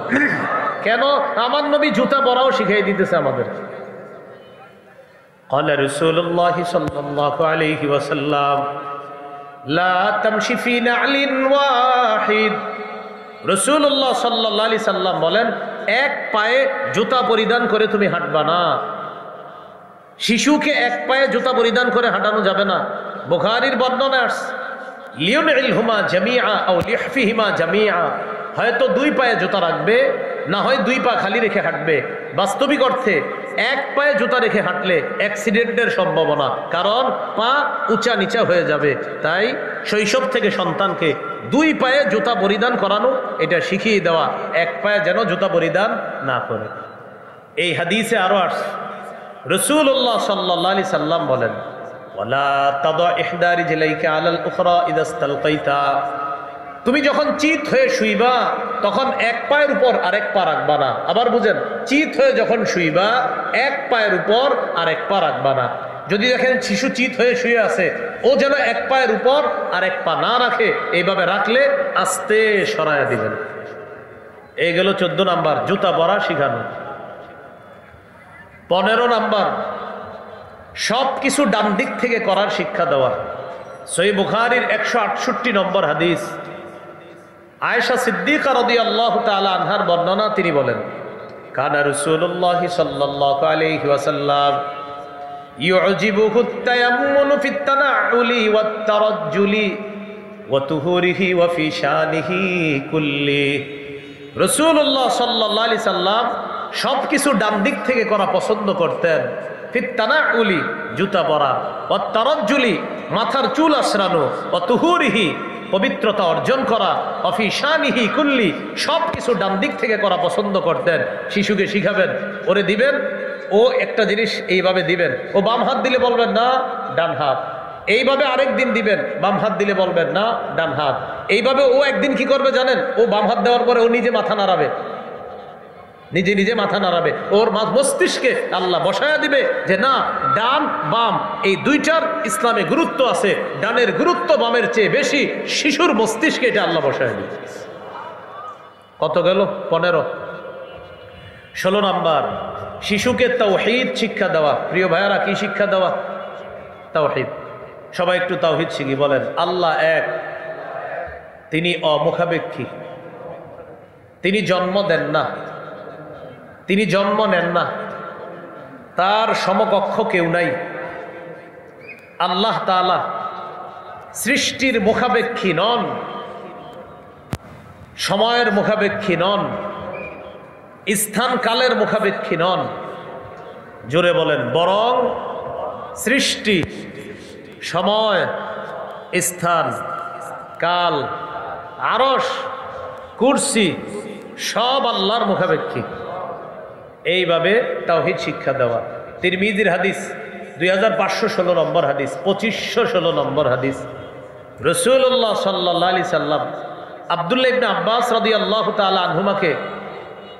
কেন? আমার নবী জুতা পরাও শিখিয়ে দিতেছে আমাদের। قال رسول الله صلى الله عليه وسلم لا تمشي في نعل واحد। রাসূলুল্লাহ সাল্লাল্লাহু আলাইহি সাল্লাম বলেন, এক পায়ে জুতা পরিধান করে তুমি হাঁটবা না। শিশুকে এক পায়ে জুতা পরিধান করে হাঁটানো যাবে না। বুখারীর বর্ণনা আসছে, লিউনইলহুমা জামিআ আও লিহফিহিমা জামিআ, হয়তো 2 পায়ে জুতা রাখবে, না হয় 2 পা খালি রেখে হাঁটবে। বাস্তবিক অর্থে এক পায়ে জুতা রেখে হাঁটলে অ্যাক্সিডেন্টের সম্ভাবনা, কারণ পা উঁচা নিচা হয়ে যাবে। তাই শৈশব থেকে সন্তানকে 2 পায়ে জুতা পরিধান করানো, এটা শিখিয়ে দেওয়া, এক পায়ে যেন জুতা পরিধান না করে। এই হাদিসে আরো আসছে, রাসূলুল্লাহ সাল্লাল্লাহু আলাইহি সাল্লাম বলেন, ওয়ালা তাদা ইহদা রিজলাইকা আলাল উখরা ইযা ইসতালকাইতা। তুমি যখন চিত হয়ে শুইবা তখন এক পায়ের উপর আরেক পা রাখবা না। আবার বুঝেন, চিত হয়ে যখন শুইবা এক পায়ের উপর আরেক পা রাখবা না। যদি দেখেন শিশু চিত হয়ে শুয়ে আছে, ও যেন এক পায়ের উপর আরেক পা না রাখে, এইভাবে রাখলে আস্তে সরায়া দিবেন। এই গেল 14 নাম্বার, জুতা পরা শিখানো। 15 নাম্বার, সব কিছু ডান দিক থেকে করার শিক্ষা দেওয়া। সহিহ বুখারীর 168 নম্বর হাদিস, আয়েশা সিদ্দিকা রাদিয়াল্লাহু তাআলা আনহার বর্ণনা, তিনি বলেন, কানা রাসূলুল্লাহ সাল্লাল্লাহু আলাইহি ওয়াসাল্লাম ইউজিবুহু আত-তায়াম্মুনু ফিত তানাউলি ওয়াত তারাজ্জুলি ওয়া তুহুরিহি ওয়া ফি শানিহি কুল্লি। রাসূলুল্লাহ সাল্লাল্লাহু আলাইহি সাল্লাম সব কিছু ডান দিক থেকে করা পছন্দ করতেন। ফিত তানাউলি জুতা পরা, ওয়াত তারাজ্জুলি মাথার চুল আশ্রানো, ওয়া তুহুরিহি পবিত্রতা অর্জন করা, অফি শানিহি কুল্লি সব কিছু ডান দিক থেকে করা পছন্দ করতেন। শিশুকে শিখাবেন, ওরে দিবেন, ও একটা জিনিস এইভাবে দিবেন, ও বাম হাত দিলে বলবেন না ডান হাত, এইভাবে আরেক দিন দিবেন, বাম হাত দিলে বলবেন না ডান হাত। এইভাবে ও একদিন কি করবে জানেন? ও বাম হাত দেওয়ার পরে ও নিজে মাথা নাড়াবে, নিজে নিজে মাথা নাড়াবে। ওর মস্তিষ্কে আল্লাহ বসায়া দিবে যে না, ডান বাম এই দুইটার ইসলামে গুরুত্ব আছে, ডানের গুরুত্ব বামের চেয়ে বেশি। শিশুর মস্তিষ্কে এটা আল্লাহ বসায়া দিবে। কত গেল? 15। 16 নাম্বার, শিশুকে তাওহীদ শিক্ষা দেওয়া। প্রিয় ভাইয়ারা, কি শিক্ষা দেওয়া? তাওহীদ। সবাই একটু তাওহীদ শিখি, বলেন আল্লাহ এক, তিনি অমুখাপেক্ষী, তিনি জন্ম দেন না, তিনি জন্ম নেন না, তার সমকক্ষ কেউ নাই। আল্লাহ তাআলা সৃষ্টির মুখাপেক্ষী নন, সময়ের মুখাপেক্ষী নন, স্থান কালের মুখাপেক্ষী নন। জোরে বলেন, বরং সৃষ্টি, সময়, স্থান, কাল, আরশ, কুরসি সব আল্লাহর মুখাপেক্ষী। এইভাবে তাওহীদ শিক্ষা দেওয়া। তিরমিজির হাদিস 2516 নম্বর হাদিস, 2516 নম্বর হাদিস। রাসূলুল্লাহ সাল্লাল্লাহু আলাইহি সাল্লাম আব্দুল্লাহ ইবনে আব্বাস রাদিয়াল্লাহু তাআলা আনহুমাকে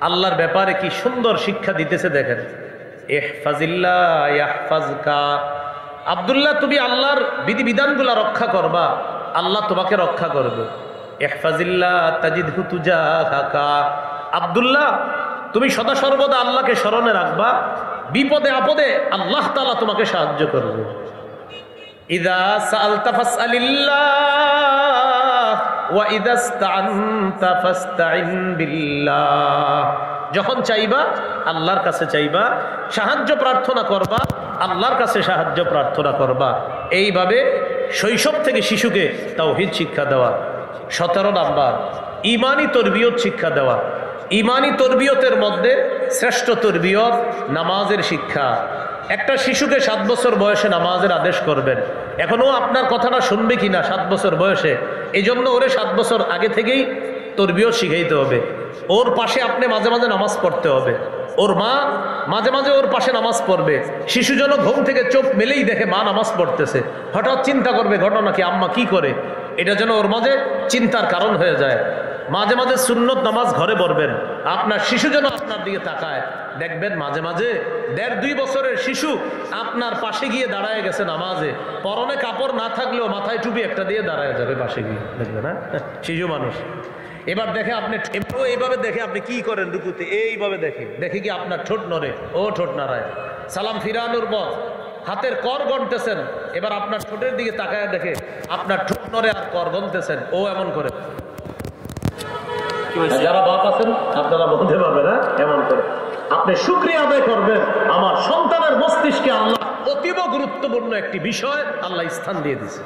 আল্লাহর ব্যাপারে কি সুন্দর শিক্ষা দিতেছে দেখেন। ইহফাজিল্লাহ ইয়াহফাজকা, আব্দুল্লাহ তুমি আল্লাহর বিধিবিধানগুলো রক্ষা করবা, আল্লাহ তোমাকে রক্ষা করবে। ইহফাজিল্লাহ তাজিদহু তুজাহাকা, আব্দুল্লাহ তুমি সদা সর্বদা আল্লাহকে স্মরণে রাখবা, বিপদে আপদে আল্লাহ তাআলা তোমাকে সাহায্য করবে। ইযা সাআলতা ফাসআলিল্লাহ ওয়া ইযা ইসতাআনতা ফাসতাইন বিল্লাহ, যখন চাইবা আল্লাহর কাছে চাইবা, সাহায্য প্রার্থনা করবা আল্লাহর কাছে সাহায্য প্রার্থনা করবা। এইভাবে শৈশব থেকে শিশুকে তাওহীদ শিক্ষা দেওয়া। 17 নাম্বার ঈমানি তরবিয়ত শিক্ষা দেওয়া। ঈমানি তরবিয়তের মধ্যে শ্রেষ্ঠ তরবিয়ত নামাজের শিক্ষা। একটা শিশুকে 7 বছর বয়সে নামাজের আদেশ করবেন, এখনো আপনার কথাটা শুনবে কিনা 7 বছর বয়সে, এই জন্য ওরে 7 বছর আগে থেকেই তরবিয়ত শিখাইতে হবে। ওর পাশে আপনি মাঝে মাঝে নামাজ পড়তে হবে, ওর মা মাঝে মাঝে ওর পাশে নামাজ পড়বে। শিশু যেন ঘুম থেকে চোখ মেলেই দেখে মা নামাজ পড়তেছে, হঠাৎ চিন্তা করবে ঘটনা কি, আম্মা কি করে, এটা যেন ওর মাঝে চিন্তার কারণ হয়ে যায়। মাঝে মাঝে সুন্নত নামাজ ঘরে পড়বেন, আপনার শিশু যেন আপনার দিকে তাকায়। দেখবেন মাঝে মাঝে 1.5-2 বছরের শিশু আপনার পাশে গিয়ে দাঁড়ায় গেছে নামাজে, পরনে কাপড় না থাকলেও মাথায় টুপি একটা দিয়ে দাঁড়ায় যাবে পাশে গিয়ে, দেখবেন হ্যাঁ, শিশু মানুষ। এবার দেখে আপনি এইভাবে দেখে আপনি কি করেন রুকুতে, এইভাবে দেখে দেখে কি আপনার ঠোঁট নড়ে, ও ঠোঁট নাড়ায়। সালাম ফিরানোর পর হাতের কর গণতেছেন, এবার আপনার ঠোঁটের দিকে তাকায় দেখে আপনার ঠোঁট নড়ে আর কর গণতেছেন, ও এমন করে। যারা বাপ আছেন আপনারা বলতে পারবেন না, এমন করে আপনি শুকরিয়া আদায় করবেন, আমার সন্তানের মস্তিষ্কে আল্লাহ অতীব গুরুত্বপূর্ণ একটি বিষয় আল্লাহ স্থান দিয়ে দিয়েছে।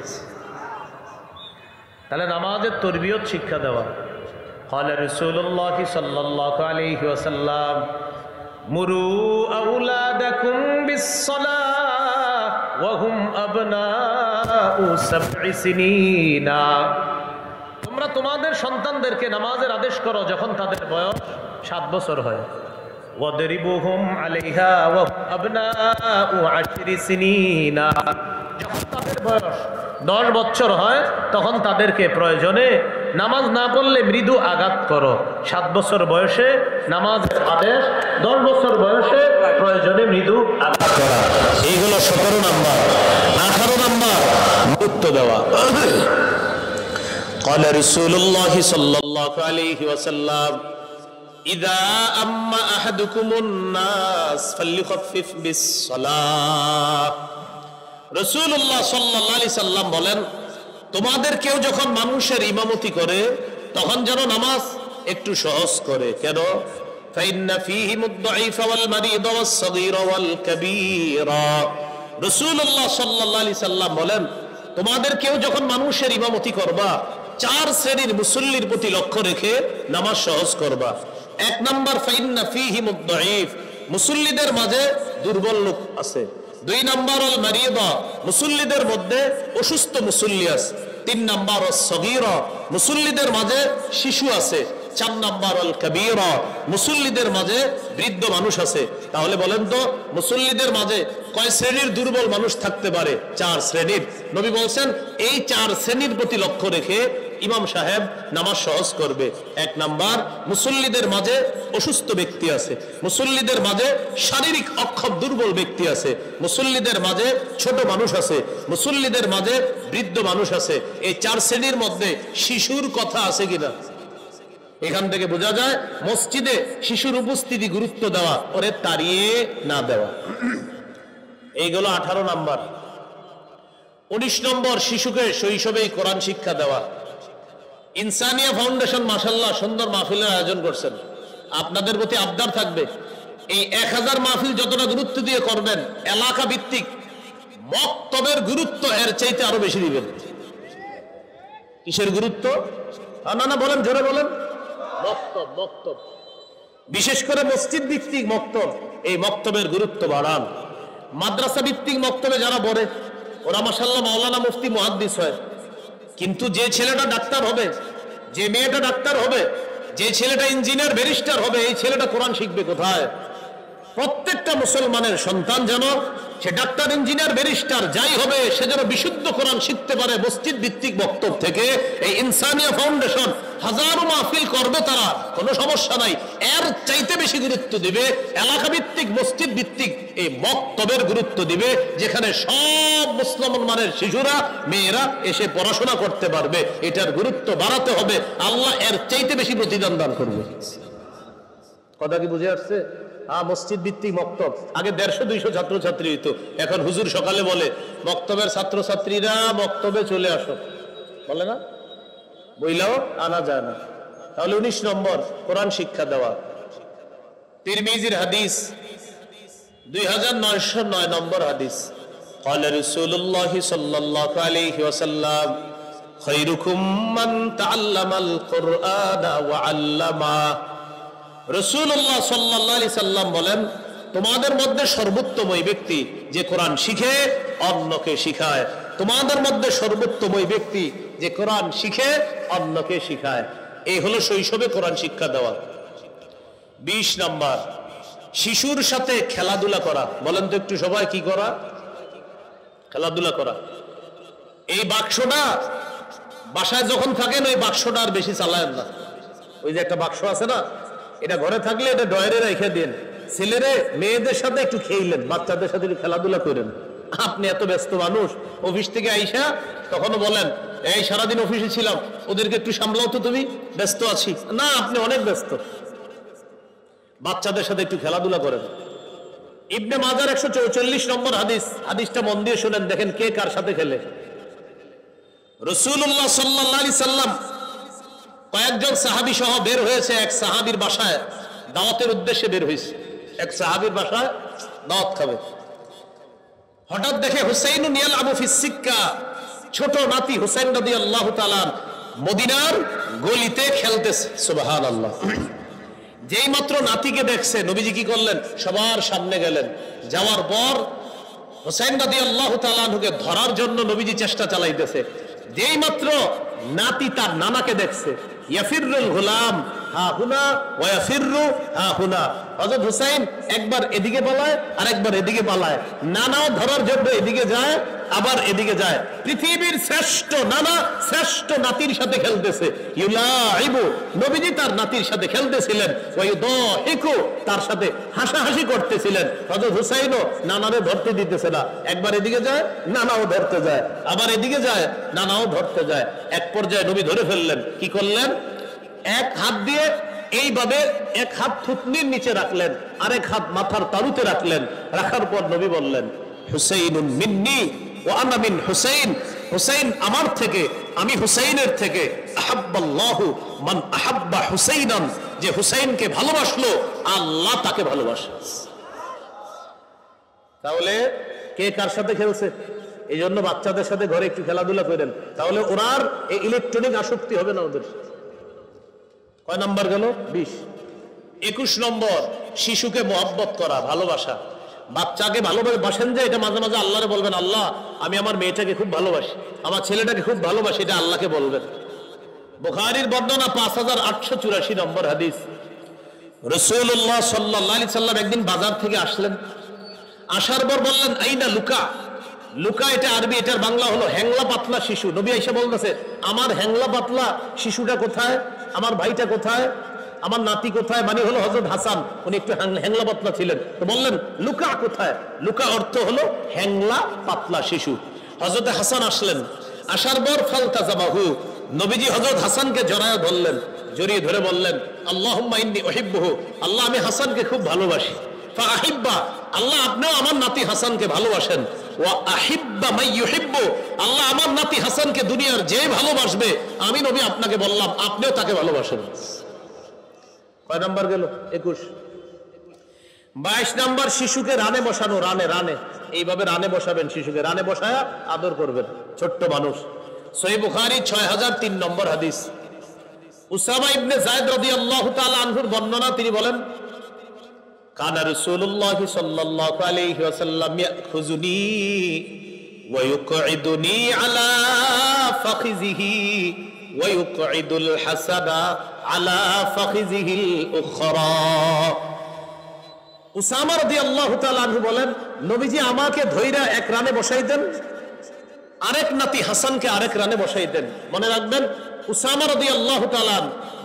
তাহলে নামাজের তরবিয়ত শিক্ষা দেওয়া। قال رسول الله صلى الله عليه وسلم مروا أولادكم بالصلاة وهم أبناء 7 سنين, তোমরা তোমাদের সন্তানদেরকে নামাজের আদেশ করো যখন তাদের বয়স 7 বছর হয়। ওয়াদরিবুহুম আলাইহা ওয়া আবনাউ 10 سنين, যখন তাদের বয়স 10 বছর হয় তখন তাদেরকে প্রয়োজনে নামাজ না পড়লে মৃদু আঘাত করো। 7 বছর বয়সে নামাজের আদেশ, 10 বছর বয়সে প্রয়োজনে মৃদু আঘাত করা। এইগুলো 17 নাম্বার। 18 নাম্বার গুরুত্ব দেওয়া। قال رسول الله صلى الله عليه وسلم إذا أما أحدكم الناس فليخفف بالصلاة, রাসূলুল্লাহ সাল্লাল্লাহু আলাইহি সাল্লাম বলেন, তোমাদের কেউ যখন মানুষের ইমামতি করে তখন যেন নামাজ একটু সহজ করে। কেন? ফাইন্না ফীহি মুদ-দাঈফ ওয়াল মারিদ ওয়াস সাগীর ওয়াল কাবীর, রাসূলুল্লাহ সাল্লাল্লাহু আলাইহি সাল্লাম বলেন, তোমাদের কেউ যখন মানুষের ইমামতি করবা 4 শ্রেণীর মুসল্লির প্রতি লক্ষ্য রেখে নামাজ সহজ করবা। 1 নাম্বার ফাইন্না ফীহি মুদ-দাঈফ, মুসল্লিদের মাঝে দুর্বল লোক আছে। 2 নাম্বার আল মারিদা, মুসল্লিদের মধ্যে অসুস্থ মুসল্লি আছে। 3 নাম্বার আস-সাগীরা, মুসল্লিদের মাঝে শিশু আছে। 4 নাম্বার আল কাবীরা, মুসল্লিদের মাঝে বৃদ্ধ মানুষ আছে। তাহলে বলেন তো মুসল্লিদের মাঝে কয় শ্রেণীর দুর্বল মানুষ থাকতে পারে? 4 শ্রেণীর। নবী বলছেন এই 4 শ্রেণীর প্রতি লক্ষ্য রেখে ইমাম সাহেব নামাজ সহজ করবে। 1 নাম্বার, মুসল্লিদের মাঝে অসুস্থ ব্যক্তি আছে, মুসল্লিদের মাঝে শারীরিক অক্ষম দুর্বল ব্যক্তি আছে, মুসল্লিদের মাঝে ছোট মানুষ আছে, মুসল্লিদের মাঝে বৃদ্ধ মানুষ আছে। এই 4 শ্রেণীর মধ্যে শিশুর কথা আছে কিনা? এখান থেকে বোঝা যায় মসজিদে শিশুর উপস্থিতি গুরুত্ব দেওয়া, ওরে তাড়িয়ে না দেওয়া। এইগুলো 18 নাম্বার। 19 নম্বর, শিশুকে শৈশবেই কোরআন শিক্ষা দেওয়া। ইনসানিয়া ফাউন্ডেশন মাশাআল্লাহ সুন্দর মাহফিলের আয়োজন করছেন। আপনাদের প্রতি আবদার থাকবে, এই 1000 মাহফিল যতটা গুরুত্ব দিয়ে করবেন, এলাকা ভিত্তিক মক্তবের গুরুত্ব এর চাইতে আরো বেশি দিবেন। কিসের গুরুত্ব? না বলেন, জোরে বলেন। মক্তব, বিশেষ করে মসজিদ ভিত্তিক মক্তব, এই মক্তবের গুরুত্ব বাড়ান। মাদ্রাসা ভিত্তিক মক্তবে যারা পড়ে ওরা মাশাআল্লাহ মাওলানা মুফতি মুহাদ্দিস হয়, কিন্তু যে ছেলেটা ডাক্তার হবে, যে মেয়েটা ডাক্তার হবে, যে ছেলেটা ইঞ্জিনিয়ার ব্যারিস্টার হবে, এই ছেলেটা কোরআন শিখবে কোথায়? প্রত্যেকটা মুসলমানের সন্তান যেন সে ডাক্তার, ইঞ্জিনিয়ার, ব্যারিস্টার যাই হবে, সে যেন বিশুদ্ধ কোরআন শিখতে পারে মসজিদ ভিত্তিক বক্তব্য থেকে। এই ইনসানিয়া ফাউন্ডেশন হাজারো মাহফিল করবে, তারা কোনো সমস্যা নাই, এর চাইতে বেশি গুরুত্ব দিবে এলাকা ভিত্তিক মসজিদ ভিত্তিক এই বক্তব্যের গুরুত্ব দিবে, যেখানে সব মুসলমানের শিশুরা, মেয়েরা এসে পড়াশোনা করতে পারবে। এটার গুরুত্ব বাড়াতে হবে, আল্লাহ এর চাইতে বেশি প্রতিদান দান করবে। কথা কি বুঝে আসছে? মসজিদ ভিত্তিক মক্তব আগে 150-200 ছাত্রছাত্রী হইতো, এখন হুজুর সকালে বলে মক্তবের ছাত্রছাত্রীরা মক্তবে চলে আসো, বলে না? বইলাও আনা যায় না। তাহলে 19 নম্বর কোরআন শিক্ষা দেওয়া। তিরমিজির হাদিস 2909 নম্বর হাদিস, قال رسول الله صلى الله عليه وسلم خيركم من تعلم القرآن وعلمه। রাসূলুল্লাহ সাল্লাল্লাহু আলাইহি সাল্লাম বলেন, তোমাদের মধ্যে সর্বোত্তম ওই ব্যক্তি যে কোরআন শিখে অন্যকে শিখায়। তোমাদের মধ্যে সর্বোত্তম ওই ব্যক্তি যে কোরআন শিখে অন্যকে শিখায়। এই হলো শৈশবে কোরআন শিক্ষা দেওয়া। 20 নম্বর শিশুর সাথে খেলাধুলা করা। বলেন তো একটু সবাই, কি করা? খেলাধুলা করা। এই বাক্সটা বাসায় যখন থাকেন ওই বাক্সটা আর বেশি চালায়েন না। ওই যে একটা বাক্স আছে না, এটা ঘরে থাকলে এটা ডয়ারে রেখে দেন। ছেলেরে মেয়েদের সাথে একটু খেললেন, বাচ্চাদের সাথে একটু খেলাধুলা করেন। আপনি এত ব্যস্ত মানুষ, অফিস থেকে আইসা তখনও বলেন এই সারাদিন অফিসে ছিলাম, ওদেরকে একটু সামলাও তো, তুমি ব্যস্ত আছি না, আপনি অনেক ব্যস্ত। বাচ্চাদের সাথে একটু খেলাধুলা করেন। ইবনে মাজার 144 নম্বর হাদিস, হাদিসটা মন দিয়ে শুনেন, দেখেন কে কার সাথে খেলে। রাসূলুল্লাহ সাল্লাল্লাহু আলাইহি সাল্লাম কয়েকজন সাহাবী সহ বের হয়েছে এক সাহাবীর বাসায় দাওয়াতের উদ্দেশ্যে বের হয়েছে। এক সাহাবীর বাসায় দাওয়াত খাবে। হঠাৎ দেখে হুসাইন ইয়ালআবু ফিস সিক্কা, ছোট নাতি হুসাইন রাদিয়াল্লাহু তাআলা মদিনার গলিতে খেলতেছে। সুবহানাল্লাহ। যেই মাত্র নাতিকে দেখছে, নবীজি কি করলেন? সবার সামনে গেলেন। যাওয়ার পর হুসাইন রাদিয়াল্লাহু তাআলা কে ধরার জন্য নবীজি চেষ্টা চালাইতেছে। যেই মাত্র নাতি তার নানাকে দেখছে, ইয়াফিরুল গুলাম হা হুনা ওয়া ইয়াফিরু হা হুনা। হযরত হুসাইন একবার এদিকে পালায় আর একবার এদিকে পালায়। নানাও ধরার জন্য এদিকে যায় আবার এদিকে যায়। পৃথিবীর শ্রেষ্ঠ নানা শ্রেষ্ঠ নাতির সাথে খেলতেছে। ইউলাইবু, নবীজি তার নাতির সাথে খেলতেছিলেন। ওয়া ইউদাহিকু, তার সাথে হাসাহাসি করতেছিলেন। হযরত হুসাইনও নানারে ধরতে দিতেছে না। একবার এদিকে যায়, নানাও ধরতে যায়, আবার এদিকে যায়, নানাও ধরতে যায়। এক পর্যায়ে নবী ধরে ফেললেন। কি করলেন? এক হাত দিয়ে এইভাবে এক হাত থুতনির নিচে রাখলেন, আরেক হাত মাথার তালুতে রাখলেন। রাখার পর নবী বললেন, হুসাইনুন মিন্নি ওয়া আনা মিন হুসাইন। হুসাইন আমার থেকে, আমি হুসাইনের থেকে। আহাব্বাল্লাহু মান আহাব্বা হুসাইনান, যে হুসাইনকে ভালোবাসলো আল্লাহ তাকে ভালোবাসে। তাহলে কে কার সাথে খেলছে? এই জন্য বাচ্চাদের সাথে ঘরে একটু খেলাধুলা করেন, তাহলে ওনার এই ইলেকট্রনিক আসক্তি হবে না ওদের। কয় নাম্বার গেল? 20। 21 নম্বর শিশুকে মহব্বত করা, ভালোবাসা। বাচ্চাকে ভালোবাসেন যে, এটা মাঝে মাঝে আল্লাহরে বলবেন, আল্লাহ আমি আমার মেয়েটাকে খুব ভালোবাসি, আমার ছেলেটাকে খুব ভালোবাসি, এটা আল্লাহকে বলবেন। বুখারীর বর্ণনা 5884 নম্বর হাদিস। রাসূলুল্লাহ সাল্লাল্লাহু আলাইহি সাল্লাম একদিন বাজার থেকে আসলেন। আসার পর বললেন, আইনা লুকা। লুকা এটা আরবি, এটার বাংলা হলো হ্যাংলা পাতলা শিশু। নবী আয়েশা বলতেছে, আমার হ্যাংলা পাতলা শিশুটা কোথায়? আমার ভাইটা কোথায়? আমার নাতি কোথায়? মানে হলো হযরত হাসান, উনি একটু হ্যাংলা পাতলা ছিলেন। তো বললেন লুকা কোথায়? লুকা অর্থ হলো হ্যাংলা পাতলা শিশু। হযরত হাসান আসলেন। আসার পর ফালতাজামাহু, নবীজি হযরত হাসানকে জড়ায় ধরলেন। জড়িয়ে ধরে বললেন, আল্লাহুম্মা ইন্নী উহিব্বুহু, আল্লাহ আমি হাসানকে খুব ভালোবাসি। ফাআহিব্বা, আল্লাহ আপনিও আমার নাতি হাসানকে ভালোবাসেন। ওয়া আহিব্বা মান ইউহিব্বু, আল্লাহ আমার নাতি হাসানকে দুনিয়ার যে ভালোবাসবে আমি নবী আপনাকে বললাম আপনিও তাকে ভালোবাসেন। কয় নাম্বার গেল? 21। 22 নাম্বার, শিশুকে রানে বসানো। রানে রানে এইভাবে রানে বসাবেন, শিশুকে রানে বসায়া আদর করবেন, ছোট্ট মানুষ। সহিহ বুখারী 6003 নম্বর হাদিস। উসামা ইবনে যায়েদ রাদিয়াল্লাহু তাআলা আনহুর বর্ণনা, তিনি বলেন কানা রাসূলুল্লাহ সাল্লাল্লাহু আলাইহি ওয়াসাল্লাম ইয়াখুযুনি ওয়া ইউকঈদুনি আলা ফাখিযিহি ওয়া ইউকঈদুল হাসানা আলা ফাখিযিহিল উখরা। উসামা রাদিয়াল্লাহু তাআলা আনহু বলেন, নবীজি আমাকে ধইরা এক রানে বসাইতেন, আরেক নাতি হাসানকে আরেক রানে বসাইতেন। মনে রাখবেন, উসামা রাদিয়াল্লাহু তাআলা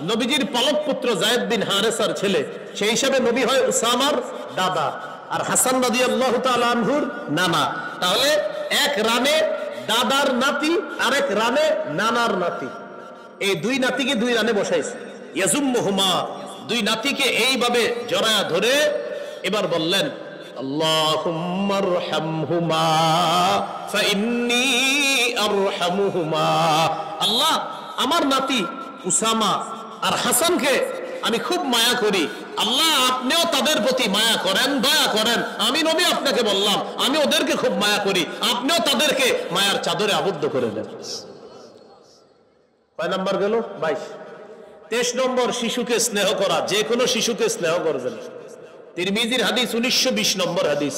নবীজির পালক পুত্র যায়েদ বিন হারেসার ছেলে, সেই হিসাবে নবী হয় উসামার দাদা, আর হাসান রাদিয়াল্লাহু তাআলা আনহুর নানা। তাহলে এক রানে দাদার নাতি, আরেক রানে নানার নাতি, এই দুই নাতিকে দুই রানে বসাইছে। ইয়াজুম্মুহুমা, দুই নাতিকে এইভাবে জড়ায়া ধরে এবার বললেন আল্লাহুম্মা আরহামহুমা ফাইন্নী আরহামুহুমা। আল্লাহ আমার নাতি উসামা আর হাসানকে আমি খুব মায়া করি, আল্লাহ আপনিও তাদের প্রতি মায়া করেন, দয়া করেন। আমি নবী আপনাকে বললাম আমি ওদেরকে খুব মায়া করি, আপনিও তাদেরকে মায়ার চাদরে আবদ্ধ করে দেন। কয় নাম্বার গেল? 22। 23 নম্বর, শিশুকে স্নেহ করা। যে কোনো শিশুকে স্নেহ করবেন। তিরমিজির হাদিস 1920 নম্বর হাদিস।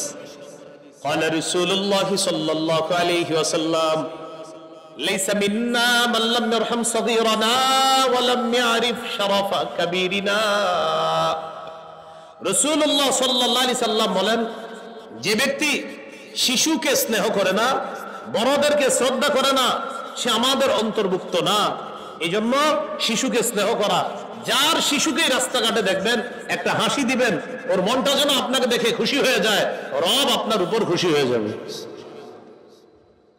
قال رسول الله صلى الله عليه وسلم ليس منا من لم يرحم صغيرنا ولم يعرف شرف كبيرنا। রাসূলুল্লাহ সাল্লাল্লাহু আলাইহি সাল্লাম বলেন, যে ব্যক্তি শিশুকে স্নেহ করে না, বড়দেরকে শ্রদ্ধা করে না, সে আমাদের অন্তর্ভুক্ত না। এই জন্য শিশুকে স্নেহ করা। যার শিশুকে রাস্তাঘাটে দেখবেন একটা হাসি দিবেন, ওর মনটা যেন আপনাকে দেখে খুশি হয়ে যায়, রব আপনার উপর খুশি হয়ে যাবে।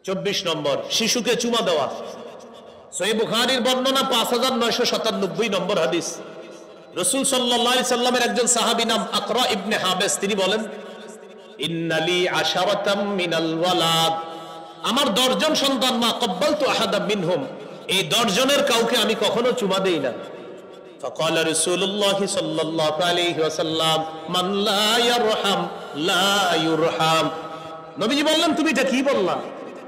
24 নম্বর, শিশুকে চুমা দেওয়া। সহিহ বুখারীর বর্ণনা 5997 নম্বর হাদিস। রাসূল সাল্লাল্লাহু আলাইহি সাল্লামের একজন সাহাবী নাম আকরা ইবনে হাবেস, তিনি বলেন ইন্নালি আশারাতাম মিনাল ওয়ালাদ, আমার 10 জন সন্তান, মা ক্বাবালতু আহাদাম মিনহুম, এই 10 জনের কাউকে আমি কখনো চুমা দেই না। فقال رسول الله صلى الله عليه وسلم من لا يرحم لا يرحم। নবীজি বললেন তুমি এটা কি বললা,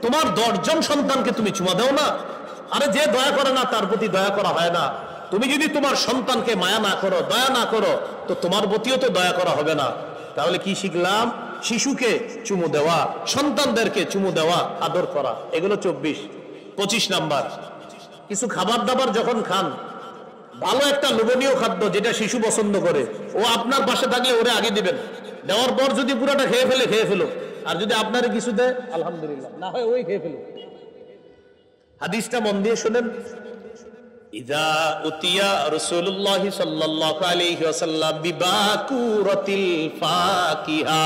তোমার 10 জন সন্তানকে তুমি চুমা দাও না? আরে যে দয়া করে না তার প্রতি দয়া করা হয় না। তুমি যদি তোমার সন্তানকে মায়া না করো, দয়া না করো, তো তোমার প্রতিও তো দয়া করা হবে না। তাহলে কি শিখলাম? শিশুকে চুমু দেওয়া, সন্তানদেরকে চুমু দেওয়া, আদর করা, এগুলো 24। 25 নাম্বার, কিছু খাবার দাবার যখন খান, ভালো একটা লোভনীয় খাদ্য যেটা শিশু পছন্দ করে, ও আপনার পাশে থাকলে ওরে আগে দিবেন। দেওয়ার পর যদি পুরোটা খেয়ে ফেলো, আর যদি আপনারে কিছু দেয় আলহামদুলিল্লাহ, না হয় ওই খেয়ে ফেলো। হাদিসটা মন দিয়ে শুনেন। ইযা উতিয়া রাসূলুল্লাহ সাল্লাল্লাহু আলাইহি ওয়াসাল্লাম বিবাকুরাতিল ফাকিহা,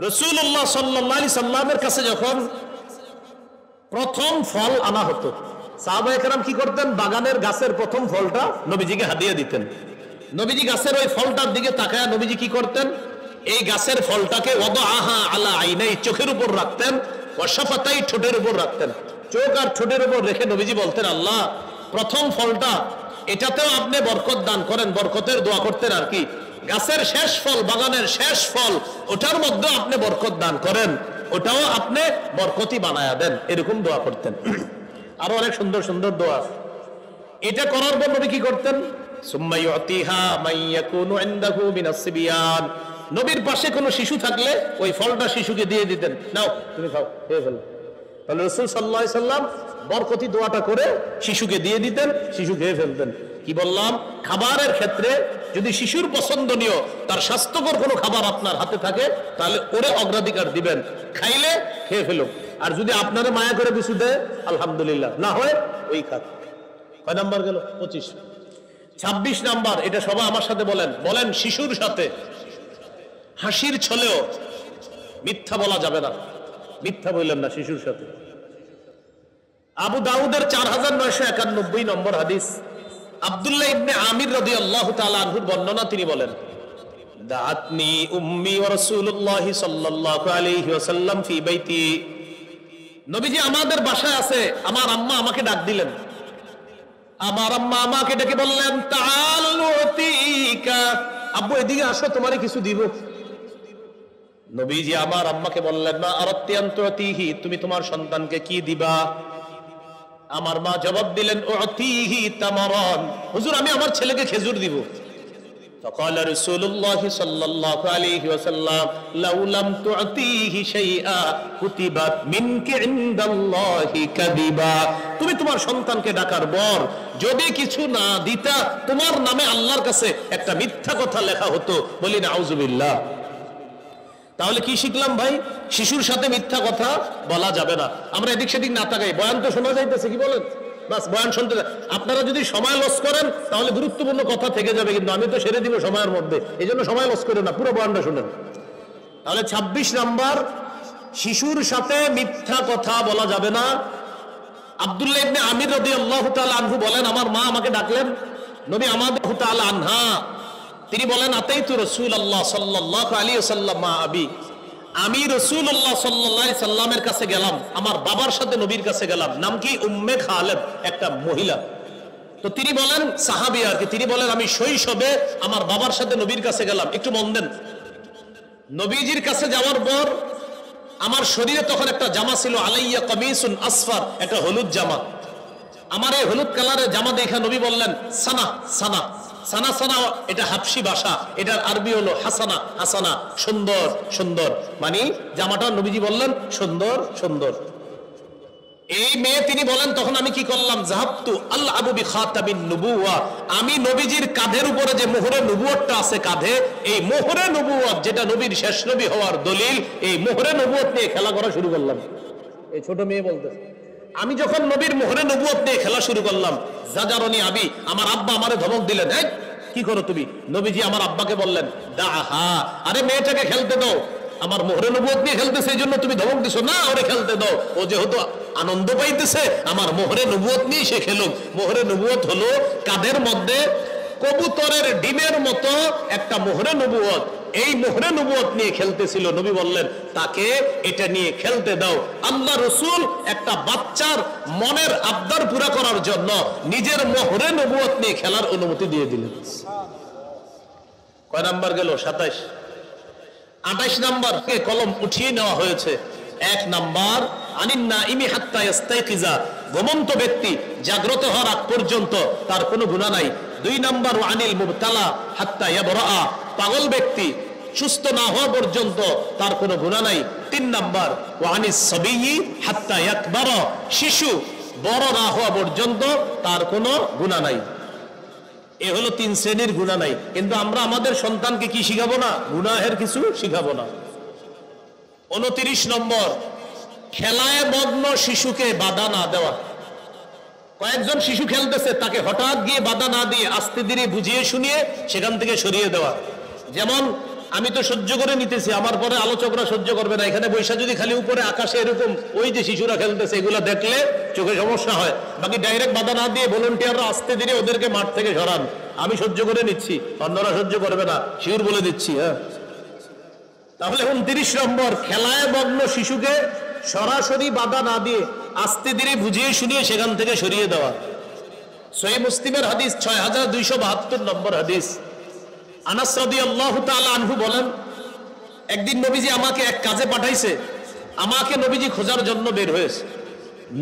রাসূলুল্লাহ সাল্লাল্লাহু আলাইহি সাল্লামের কাছে যখন প্রথম ফল আনা হতো, সাহাবায়ে কেরাম কি করতেন? বাগানের গাছের প্রথম ফলটা নবীজিকে হাদিয়া দিতেন। নবীজি গাছের ওই ফলটার দিকে তাকায় নবীজি কি করতেন? এই গাছের ফলটাকে ওয়াদাআহা আলা আইনাই, চোখের উপর রাখতেন, ওয়া শাফাতাই, ঠোঁটের উপর রাখতেন। চোখ আর ঠোঁটের উপর রেখে নবীজি বলতেন আল্লাহ প্রথম ফলটা এটাতেও আপনি বরকত দান করেন, বরকতের দোয়া করতেন। আর কি গাছের শেষ ফল, বাগানের শেষ ফল, ওটার মধ্যে আপনি বরকত দান করেন, ওটাও আপনি বরকতি বানায়া দেন, এরকম দোয়া করতেন। আরো অনেক সুন্দর সুন্দর দোয়া। এটা করার পর নবী কি করতেন? সুম্মা ইউতিহা মান ইয়াকুনু ইনদাহু মিনাস সিবিয়ান, নবীর পাশে কোনো শিশু থাকলে ওই ফলটা শিশুকে দিয়ে দিতেন, নাও তুমি খাও, খেয়ে ফেলো। তাহলে রাসূল সাল্লাল্লাহু আলাইহি সাল্লাম বরকতি দোয়াটা করে শিশুকে দিয়ে দিতেন, শিশু খেয়ে ফেলতেন। কি বললাম? খাবারের ক্ষেত্রে যদি শিশুর পছন্দনীয়, তার স্বাস্থ্যকর কোনো খাবার আপনার হাতে থাকে, তাহলে ওরে অগ্রাধিকার দিবেন, খাইলে খেয়ে ফেলো। আর যদি আপনারা মায়া করে কিছু দেয় আলহামদুলিল্লাহ, না হয় ওই খাত। কয় নাম্বার গেল? 25। 26 নাম্বার, এটা সবাই আমার সাথে বলেন, শিশুর সাথে হাসির ছলেও মিথ্যা বলা যাবে না। মিথ্যা বললেন না শিশুর সাথে। আবু দাউদের 4991 নম্বর হাদিস। আব্দুল্লাহ ইবনে আমির রাদিয়াল্লাহু তাআলা আনহুর বর্ণনা, তিনি বলেন দাআতনি উম্মি ওয়া রাসূলুল্লাহি সাল্লাল্লাহু আলাইহি ওয়াসাল্লাম ফি বাইতি। নবীজি আমাদের বাসায় আছে, আমার আম্মা আমাকে ডাক দিলেন। আমার আম্মা আমাকে ডেকে বললেন, তাআল নুতিকা, আব্বু এদিকে আসো, তোমারে কিছু দিব। নবীজি আমার আম্মাকে বললেন, মা আরাদতি আন তুতিহি, তুমি তোমার সন্তানকে কি দিবা? আমার মা জবাব দিলেন, উতিহি তামারান, হুজুর আমি আমার ছেলেকে খেজুর দিব। فقال رسول الله صلى الله عليه وسلم لو لم تعطيه شيئا كتبت منك عند الله كذبا। তুমি তোমার সন্তানকে ডাকার পর যদি কিছু না দিতা, তোমার নামে আল্লাহর কাছে একটা মিথ্যা কথা লেখা হতো। বলি নাউজুবিল্লাহ। তাহলে কি শিখলাম ভাই? শিশুর সাথে মিথ্যা কথা বলা যাবে না। আমরা এদিক সেদিক না তাকাই, বয়ান তো শোনা যাইতেছে, কি বলেন? বাস বয়ান শুনতে। আপনারা যদি সময় লস করেন তাহলে গুরুত্বপূর্ণ কথা থেকে যাবে, কিন্তু আমি তো সেরে দিব সময়ের মধ্যে, এই জন্য সময় লস করে না, পুরো বয়ানটা শুনেন। তাহলে 26 নাম্বার, শিশুর সাথে মিথ্যা কথা বলা যাবে না। আব্দুল্লাহ ইবনে আমির রাদিয়াল্লাহু তাআলা আনহু বলেন, আমার মা আমাকে ডাকলেন। নবী আমাদের তাআলা আনহা তিনি বলেন, আতাইতু রাসূলুল্লাহ সাল্লাল্লাহু আলাইহি ওয়াসাল্লাম মা আবি, আমি রাসূলুল্লাহ সাল্লাল্লাহু আলাইহি সাল্লামের কাছে গেলাম, আমার বাবার সাথে নবীর কাছে গেলাম। নাম কি? উম্মে খালেদ, একটা মহিলা। তো তিনি বলেন, সাহাবী আর কি, তিনি বলেন আমি শৈশবে আমার বাবার সাথে নবীর কাছে গেলাম। একটু মন দেন, নবীজির কাছে যাওয়ার পর আমার শরীরে তখন একটা জামা ছিল, আলাইয়া কামিসুন আসফার, একটা হলুদ জামা। আমার এই হলুদ কালারের জামা দেখে নবী বললেন, সানা সানা সানা সানা, এটা হাবশি ভাষা, এটার আরবি হলো হাসানা হাসানা, সুন্দর সুন্দর। মানে জামাটা নবীজি বললেন সুন্দর সুন্দর। এই মেয়ে তিনি বলেন, তখন আমি কি করলাম? যাহাবতু আল আবু বি খাতাবিন নবুওয়া, আমি নবীজির কাঁধের উপরে যে মোহরে নবুয়তটা আছে কাঁধে, এই মোহরে নবুয়ত যেটা নবীর শেষ নবী হওয়ার দলিল, এই মোহরে নবুয়ত নিয়ে খেলা করা শুরু করলাম। এই ছোট মেয়ে বলতেছে, আমি যখন নবীর মোহরে নবুয়ত নিয়ে খেলা শুরু করলাম, জাজারনি আবি, আমার আব্বা আমারে ধমক দিলেন, এই কি করো তুমি? নবীজি আমার আব্বাকে বললেন, দাহা, আরে মেয়েটাকে খেলতে দাও, আমার মোহরে নবুয়ত নিয়ে খেলতেছে, এই জন্য তুমি ধমক দিছো না, ওরে খেলতে দাও, ও যেহেতু আনন্দ পাইতেছে আমার মোহরে নবুয়ত নিয়ে সে খেলুক। মোহরে নবুয়ত হলো কাদের মধ্যে কবুতরের ডিমের মতো একটা মোহরে নবুয়ত, এই মোহরে নবুয়ত নিয়ে খেলতেছিল। নবী বললেন, তাকে এটা নিয়ে খেলতে দাও। আল্লাহ রাসূল একটা বাচ্চার মনের আবদার পুরা করার জন্য নিজের মোহরে নবুয়ত নিয়ে খেলার অনুমতি দিয়ে দিলেন। কয় নাম্বার গেল? 27। 28 নাম্বার কে কলম উঠিয়ে নেওয়া হয়েছে। 1 নাম্বার, আনিন নাইমি হাত্তা ইস্তাইকিজা, ঘুমন্ত ব্যক্তি জাগ্রত হওয়ার আগ পর্যন্ত তার কোনো গুনাহ নাই। 2 নাম্বার, আনিল মুবতালা হাত্তা ইয়াবরা, পাগল ব্যক্তি সুস্থ না হওয়া পর্যন্ত তার কোনো গুনাহ নাই। 3 নাম্বার, আনিস সাবিয়্যি হাত্তা ইয়াকবারা, শিশু বড় না হওয়া পর্যন্ত তার কোনো গুনাহ নাই। এ হলো 3 শ্রেণীর গুনাহ নাই। কিন্তু আমরা আমাদের সন্তানকে কি শিখাবো না? গুনাহের কিছু শিখাবো না। 29 নম্বর, খেলায় মগ্ন শিশুকে বাধা না দেওয়া। কয়েকজন শিশু খেলতেছে, তাকে হঠাৎ গিয়ে বাধা না দিয়ে আস্তে ধীরে বুঝিয়ে শুনিয়ে সেখান থেকে সরিয়ে দেওয়া। যেমন আমি তো সহ্য করে নিতেছি, আমার পরে আলোচকরা সহ্য করবে না, এখানে বৈশা যদি খালি উপরে আকাশে এরকম ওই যে শিশুরা খেলতেছে এগুলো দেখলে চোখে সমস্যা হয়, বাকি ডাইরেক্ট বাধা না দিয়ে ভলান্টিয়াররা আস্তে ধীরে ওদেরকে মাঠ থেকে সরান। আমি সহ্য করে নিচ্ছি, অন্যরা সহ্য করবে না, শিউর বলে দিচ্ছি। হ্যাঁ, তাহলে 29 নম্বর, খেলায় মগ্ন শিশুকে সরাসরি বাধা না দিয়ে আস্তে ধীরে বুঝিয়ে শুনিয়ে সেখান থেকে সরিয়ে দেওয়া। সহিহ মুসলিমের হাদিস 6272 নম্বর হাদিস। আনাস রাদিয়াল্লাহু তাআলা আনহু বলেন, একদিন নবীজি আমাকে এক কাজে পাঠাইছে, আমাকে নবীজি খোঁজার জন্য বের হয়েছে।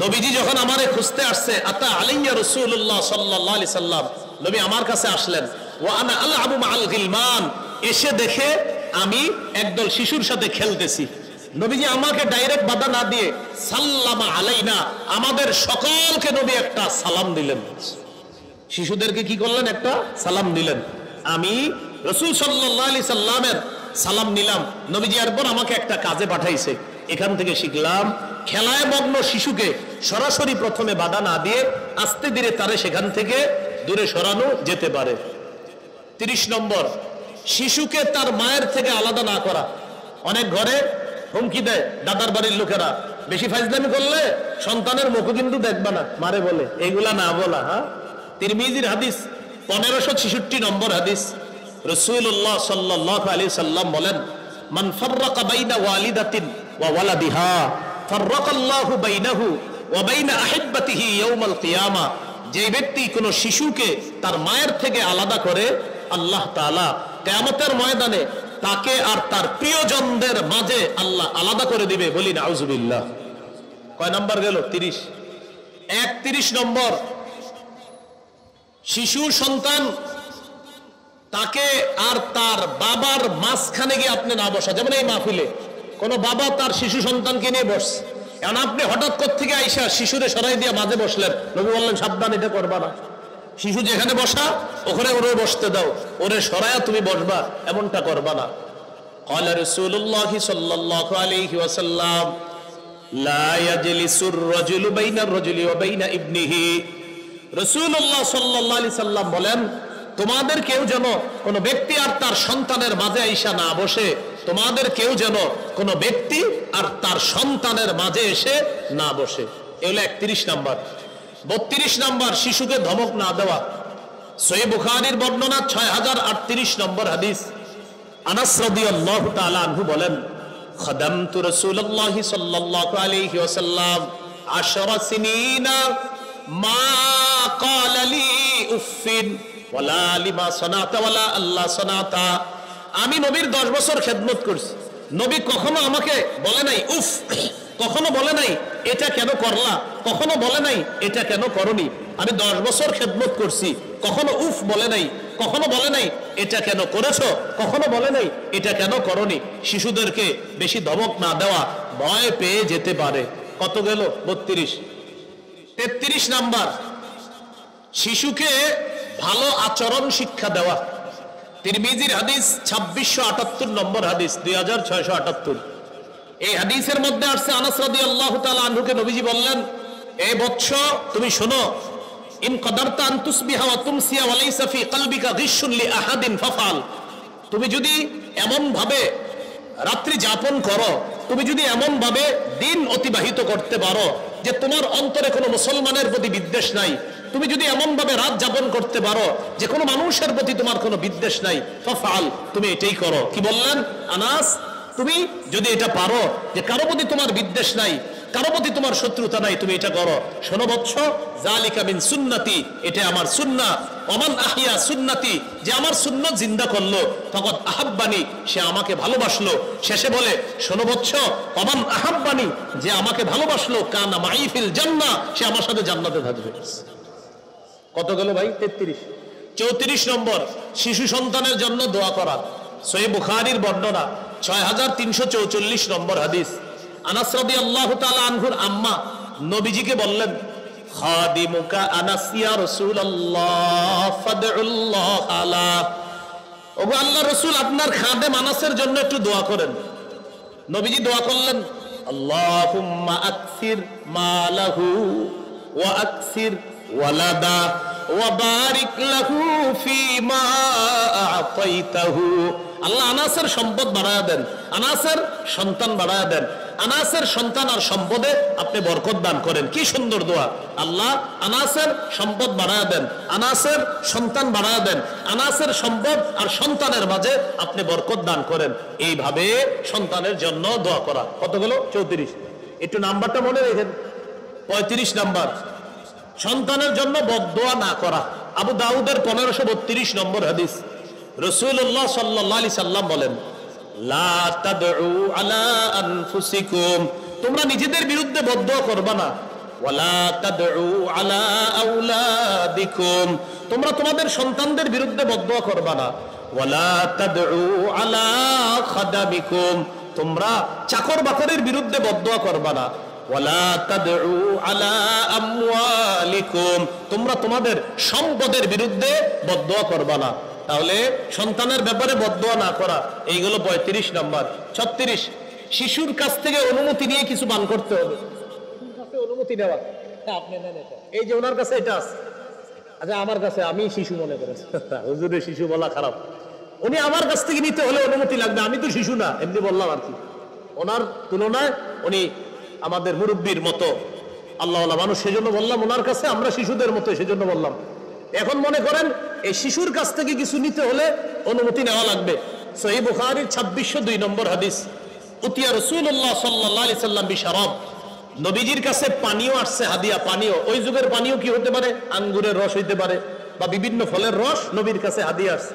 নবীজি যখন আমারে খুঁজতে আসছে, আতা আলাইয়া রাসূলুল্লাহ সাল্লাল্লাহু আলাইহি সাল্লাম, নবী আমার কাছে আসলেন। ওয়া আনা আলআবু মাআল গিলমান, এসে দেখে আমি একদল শিশুর সাথে খেলতেছি। নবীজি আমাকে ডাইরেক্ট বাধা না দিয়ে সাল্লামা আলাইনা, আমাদের সকলকে নবী একটা সালাম দিলেন। শিশুদেরকে কি করলেন? একটা সালাম দিলেন। আমি রাসূল সাল্লাল্লাহু আলাইহি সাল্লামের সালাম নিলাম। নবীজি এরপর আমাকে একটা কাজে পাঠাইছে। এখান থেকে শিখলাম, খেলায় মগ্ন শিশুকে সরাসরি প্রথমে বাধা না দিয়ে আস্তে ধীরে তারে সেখান থেকে দূরে সরানো যেতে পারে। 30 নম্বর, শিশুকে তার মায়ের থেকে আলাদা না করা। অনেক ঘরে হুমকি দেয় দাদার বাড়ির লোকেরা, বেশি ফাইজলামি করলে সন্তানের মুখ কিন্তু দেখবা না, মারে বলে, এইগুলা না বলা। হ্যাঁ, তিরমিজির হাদিস 1566 নম্বর হাদিস। রাসূলুল্লাহ সাল্লাল্লাহু আলাইহি সাল্লাম বলেন, মান ফাররাকা বাইনা ওয়ালিদাতিন ওয়া ওয়ালাদিহা ফাররাকাল্লাহু বাইনাহু ওয়া বাইনা আহিব্বাতিহি ইয়াউমাল কিয়ামা। যে ব্যক্তি কোন শিশুকে তার মায়ের থেকে আলাদা করে, আল্লাহ তাআলা কিয়ামতের ময়দানে তাকে আর তার প্রিয়জনদের মাঝে আল্লাহ আলাদা করে দিবে। বলি নাউজুবিল্লাহ। কয় নাম্বার গেল? 30। 31 নম্বর, শিশু সন্তান তাকে আর তার বাবার মাঝখানে গিয়ে আপনি না বসা। যেমন এই মাহফিলে কোন বাবা তার শিশু সন্তানকে নিয়ে বসছে, এখন আপনি হঠাৎ কোত্থেকে আইসা শিশুরে সরাই দিয়ে মাঝে বসলেন। নবী বললেন সাবধান, এটা করবা না। শিশু যেখানে বসা ওখানে ওরে বসতে দাও, ওরে সরায়া তুমি বসবা, এমনটা করবা না। ক্বালা রাসূলুল্লাহ সাল্লাল্লাহু আলাইহি ওয়াসাল্লাম, লা ইয়াজলিসুর রাজুলু বাইনার রাজুলি ওয়া বাইনা ইবনিহি। রাসূলুল্লাহ সাল্লাল্লাহু আলাইহি সাল্লাম বলেন, তোমাদের কেউ যেন কোন ব্যক্তি আর তার সন্তানের মাঝে আইসা না বসে। তোমাদের কেউ যেন কোন ব্যক্তি আর তার সন্তানের মাঝে এসে না বসে। এ হলো 31 নাম্বার। 32 নাম্বার, শিশুকে ধমক না দেওয়া। সহিহ বুখারীর বর্ণনা 6038 নম্বর হাদিস। আনাস রাদিয়াল্লাহু তাআলা আনহু বলেন, খাদামতু রাসূলুল্লাহ সাল্লাল্লাহু আলাইহি ওয়াসাল্লাম 10 সিনিনা মা ক্বালা লি উফিন ওয়ালা লিমা সানাতা ওয়ালা আল্লাহ সানাতা। আমি নবীর 10 বছর খেদমত করছি, নবী কখনো আমাকে বলে নাই উফ, কখনো বলে নাই এটা কেন করলা, কখনো বলে নাই এটা কেন করনি। আমি 10 বছর খেদমত করছি, কখনো উফ বলে নাই, কখনো বলে নাই এটা কেন করেছো, কখনো বলে নাই এটা কেন করনি। শিশুদেরকে বেশি ধমক না দেওয়া, ভয় পেয়ে যেতে পারে। কত গেল? 32। 33 নাম্বার, শিশুকে ভালো আচরণ শিক্ষা দেওয়া। তিরমিজির হাদিস 2678 নম্বর হাদিস, 2678। এই হাদিসের মধ্যে আসছে, আনাস রাদিয়াল্লাহু তাআলা আনহুকে নবীজি বললেন, এই বৎস তুমি শোনো, ইন কদারতা আন তুসবিহা ওয়া তুমসিয়া ওয়া লাইসা ফি কলবিকা গিশুন লি আহাদিন ফাফাল। তুমি যদি এমন ভাবে রাত্রি যাপন করো, তুমি যদি এমন ভাবে দিন অতিবাহিত করতে পারো যে তোমার অন্তরে কোনো মুসলমানের প্রতি বিদ্বেষ নাই, তুমি যদি এমন ভাবে রাত যাপন করতে পারো যে কোনো মানুষের প্রতি তোমার কোনো বিদ্বেষ নাই, ফাফাল, তুমি এটাই করো। কি বললেন? আনাস, তুমি যদি এটা পারো যে কারো প্রতি তোমার বিদ্বেষ নাই, কারো প্রতি তোমার শত্রুতা নাই, তুমি এটা করো। শোনো বৎস, যালিকা মিন সুন্নতি, এটা আমার সুন্নাহ। ওমান আহইয়া সুন্নতি, যে আমার সুন্নাত জিন্দা করলো, ফাকাদ আহাব্বানি, সে আমাকে ভালোবাসলো। শেষে বলে, শোনো বৎস, ওমান আহাব্বানি, যে আমাকে ভালোবাসলো, কানা মাই ফিল জান্নাহ, সে আমার সাথে জান্নাতে থাকবে। কত গেল ভাই? 33। 34 নম্বর, শিশু সন্তানের জন্য দোয়া করা। সহিহ বুখারীর বর্ণনা 6344 নম্বর হাদিস। আনাস রাদিয়াল্লাহু তাআলা আনহুর আম্মা নবীজিকে বললেন, খাদিমুকা আনাস ইয়া রাসূলুল্লাহ ফাদউল্লাহ আলা। ওগো আল্লাহর রাসূল, আপনার খাদেম আনাসের জন্য একটু দোয়া করেন। নবীজি দোয়া করলেন, আল্লাহুম্মা আকসির মালাহু ওয়া আকসির ওয়ালাদা ওয়া বারিক লাহু ফীমা আ'তাইতাহু। আল্লাহ আনাসের সম্পদ বাড়ায়া দেন, আনাসের সন্তান বাড়ায়া দেন, আনাসের সন্তান আর সম্পদে আপনি বরকত দান করেন। কি সুন্দর দোয়া! আল্লাহ আনাসের সম্পদ বাড়ায়া দেন, আনাসের সন্তান বাড়ায়া দেন, আনাসের সম্পদ আর সন্তানের মাঝে আপনি বরকত দান করেন। এইভাবে সন্তানের জন্য দোয়া করা। কত গেল? 34। একটু নাম্বারটা মনে রেখেন। 35 নাম্বার, সন্তানের জন্য বদদোয়া না করা। আবু দাউদের 1532 নম্বর হাদিস। রাসূলুল্লাহ সাল্লাল্লাহু আলাইহি সাল্লাম বলেন, লা তাদউ আলা আনফুসিকুম, তোমরা নিজেদের বিরুদ্ধে বদদোয়া করবা না। ওয়ালা তাদউ আলা আওলাদিকুম, তোমরা তোমাদের সন্তানদের বিরুদ্ধে বদদোয়া করবা না। ওয়ালা তাদউ আলা খাদামিকুম, তোমরা চাকর বাকরের বিরুদ্ধে বদদোয়া করবা না। ওয়ালা তাদউ আলা আমওয়ালিকুম, তোমরা তোমাদের সম্পদের বিরুদ্ধে বদদোয়া করবা না। তাহলে সন্তানের ব্যাপারে বদদোয়া না করা, এইগুলো 35 নাম্বার। 36, শিশুর কাছ থেকে অনুমতি নিয়ে কিছু পান করতে হবে। অনুমতি নেওয়া, আপনি নেন এটা, এই যে ওনার কাছে এটা আছে, আচ্ছা আমার কাছে, আমি শিশু মনে করেছি, হুজুরের শিশু বলা খারাপ, উনি আমার কাছ থেকে নিতে হলে অনুমতি লাগবে, আমি তো শিশু না, এমনি বললাম আর কি। ওনার তুলনায় উনি আমাদের মুরব্বীর মতো আল্লাহওয়ালা মানুষ, সেজন্য বললাম ওনার কাছে, আমরা শিশুদের মতো সেজন্য বললাম। এখন মনে করেন এই শিশুর কাছ থেকে কিছু নিতে হলে অনুমতি নেওয়া লাগবে। সহিহ বুখারীর 2602 নম্বর হাদিস, উতিয়া রাসূলুল্লাহ সাল্লাল্লাহু আলাইহি সাল্লাম বিশারাব, নবীজির কাছে পানীয় আসছে, হাদিয়া পানীয়। ওই যুগের পানীয় কি হতে পারে? আঙ্গুরের রস হইতে পারে বা বিভিন্ন ফলের রস নবীর কাছে হাদিয়া আসছে।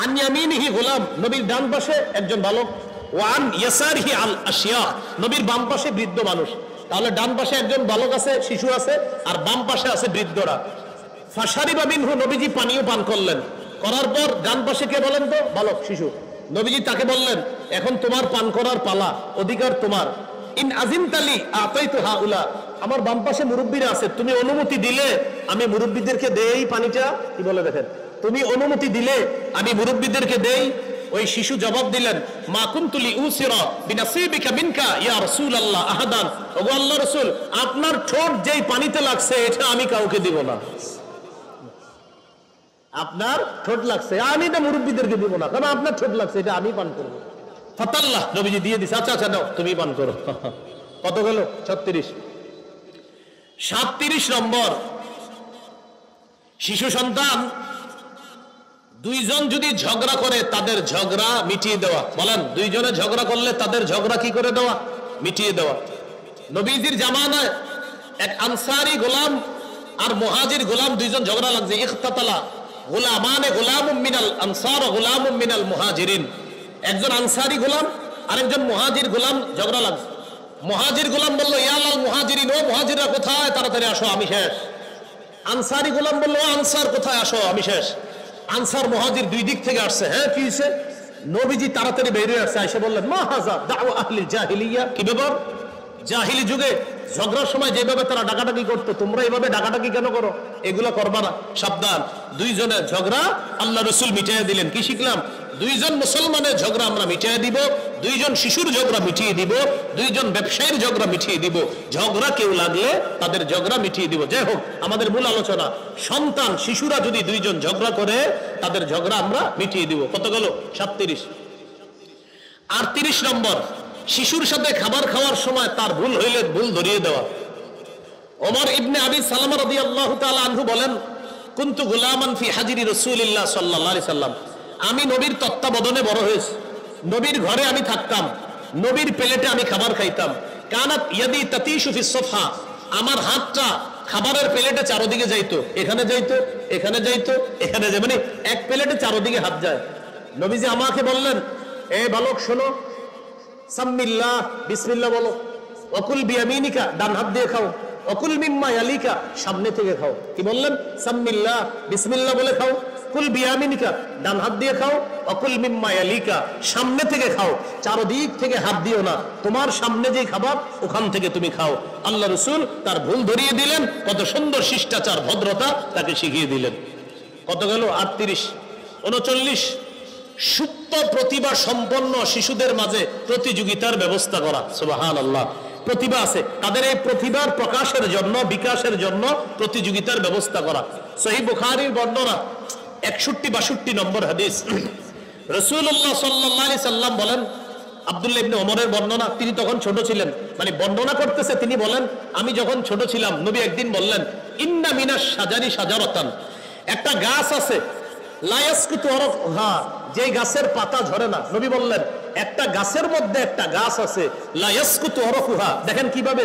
আন ইয়ামিনিহি গোলাম, নবীর ডান পাশে একজন বালক, ওয়ান ইয়াসারিহি আল আশিয়া, নবীর বাম পাশে বৃদ্ধ মানুষ। তাহলে ডান পাশে একজন বালক আছে, শিশু আছে, আর বাম পাশে আছে বৃদ্ধরা। ফাশারিবা মিনহু, নবীজি পানীয় পান করলেন। করার পর ডান পাশে কে বলেন তো? বালক, শিশু। নবীজি তাকে বললেন, এখন তোমার পান করার পালা, অধিকার তোমার। ইন আজিমতালি আতাইতু হাউলা, আমার বাম পাশে মুরব্বীরা আছে, তুমি অনুমতি দিলে আমি মুরব্বীদেরকে দেই পানিটা। কি বলে দেখেন, তুমি অনুমতি দিলে আমি মুরব্বীদেরকে দেই। ওই শিশু জবাব দিলেন, মা কুনতুলি উসিরা বিনাসিবিকা মিনকা ইয়া রাসূলুল্লাহ আহাদান, ওগো আল্লাহর রাসূল, আপনার ঠোঁট যেই পানিতে লাগছে এটা আমি কাউকে দিব না। আপনার ঠোঁট লাগছে, আমি এটা মুরব্বীদেরকে দিব না, কারণ আপনার ঠোঁট লাগছে, এটা আমি পান করব। ফাতাল্লাহ, নবীজি দিয়ে দিছে, আচ্ছা আচ্ছা নাও তুমি পান করো। কত গেল? 36। 37 নম্বর, শিশু সন্তান দুইজন যদি ঝগড়া করে তাদের ঝগড়া মিটিয়ে দেওয়া। বলেন, দুইজনে ঝগড়া করলে তাদের ঝগড়া কি করে দেওয়া? মিটিয়ে দেওয়া। নবীজির জামানায় এক আনসারি গোলাম আর মুহাজির গোলাম দুইজন ঝগড়া লাগছে। ইখতাতালা গোলামানে, গোলামুম মিনাল আনসার ওয়া গোলামুম মিনাল মুহাজিরিন, একজন আনসারি গোলাম আর একজন মুহাজির গোলাম ঝগড়া লাগছে। মুহাজির গোলাম বলল, ইয়া লাল মুহাজিরিন, ও মুহাজিররা কোথায়, তাড়াতাড়ি আসো আমি শেষ। আনসারি গোলাম বলল, ও আনসার কোথায়, আসো আমি শেষ। আনসার মুহাজির দুই দিক থেকে আসছে। হ্যাঁ, কি হয়েছে? নবীজি তাড়াতাড়ি বের হয়ে আসছে, এসে বললেন, মা হাযা দাওয়া আহলিল জাহিলিয়া, কি ব্যাপার? জাহিলি যুগে ঝগড়ার সময় যেভাবে তারা ডাকাডাকি করতো, তোমরা এইভাবে ডাকাডাকি কেন করো? এগুলো করবা না, সাবধান। দুইজনের ঝগড়া আল্লাহ রাসূল মিটিয়ে দিলেন। কি শিখলাম? দুইজন মুসলমানের ঝগড়া আমরা মিটিয়ে দিব, দুইজন শিশুর ঝগড়া মিটিয়ে দিব, দুইজন ব্যবসায়ীর ঝগড়া মিটিয়ে দিব। ঝগড়া কেউ লাগলে তাদের ঝগড়া মিটিয়ে দিব। যাই হোক, আমাদের মূল আলোচনা, সন্তান শিশুরা যদি দুইজন ঝগড়া করে তাদের ঝগড়া আমরা মিটিয়ে দিব। কত গেল? 37। 38 নম্বর, শিশুর সাথে খাবার খাওয়ার সময় তার ভুল হইলে ভুল ধরিয়ে দেওয়া। ওমর ইবনে আবি সালামা রাদিয়াল্লাহু তাআলা আনহু বলেন, কুনতু গুলামান ফি হাজিরি রাসূলিল্লাহ সাল্লাল্লাহু আলাইহি সাল্লাম, আমি নবীর তত্ত্বাবধানে বড় হয়েছি, নবীর ঘরে আমি থাকতাম, নবীর প্লেটে আমি খাবার খাইতাম। কানাত ইয়াদি তাতিশু ফিস সফহা, আমার হাতটা খাবারের প্লেটে চারদিকে যাইতো, এখানে যাইতো, এখানে যাইতো, এখানে যাইতো, মানে এক প্লেটে চারদিকে হাত যায়। নবীজি আমাকে বললেন, এ বালক শোনো, সাম্মিল্লাহ, বিসমিল্লাহ বলো, ওকুল বিয়ামিনিকা, ডান হাত দিয়ে খাও, ওকুল মিম্মা ইয়ালিকা, সামনে থেকে খাও। কি বললেন? সাম্মিল্লাহ, বিসমিল্লাহ বলে খাও, কুল বিয়ামিনিকা, ডান হাত দিয়ে খাও, ওকুল মিম্মা ইয়ালিকা, সামনে থেকে খাও, চারদিক থেকে হাত দিও না, তোমার সামনে যে খাবার ওখান থেকে তুমি খাও। আল্লাহ রাসূল তার ভুল ধরিয়ে দিলেন, কত সুন্দর শিষ্টাচার ভদ্রতা তাকে শিখিয়ে দিলেন। কত গেল? 38। 39, সুপ্ত প্রতিভা সম্পন্ন শিশুদের মাঝে প্রতিযোগিতার ব্যবস্থা করা। সুবহানাল্লাহ, প্রতিভা আছে, তাদের এই প্রতিভার প্রকাশের জন্য, বিকাশের জন্য প্রতিযোগিতার ব্যবস্থা করা। সহিহ বুখারীর বর্ণনা 61-62 নম্বর হাদিস, রাসূলুল্লাহ সাল্লাল্লাহু আলাইহি সাল্লাম বলেন, আব্দুল্লাহ ইবনে ওমরের বর্ণনা, তিনি তখন ছোট ছিলেন, মানে বর্ণনা করতেছে, তিনি বলেন, আমি যখন ছোট ছিলাম, নবী একদিন বললেন, ইন্না মিনাশ শাজারি শাজারাতান, একটা গাছ আছে, লা ইয়াসকুতু ওয়ারাকুহা, যে গাছের পাতা ঝরে না। নবী বললেন, একটা গাছের মধ্যে একটা গাছ আছে, লা ইয়াসকুতু ওয়ারাকুহা, দেখেন কিভাবে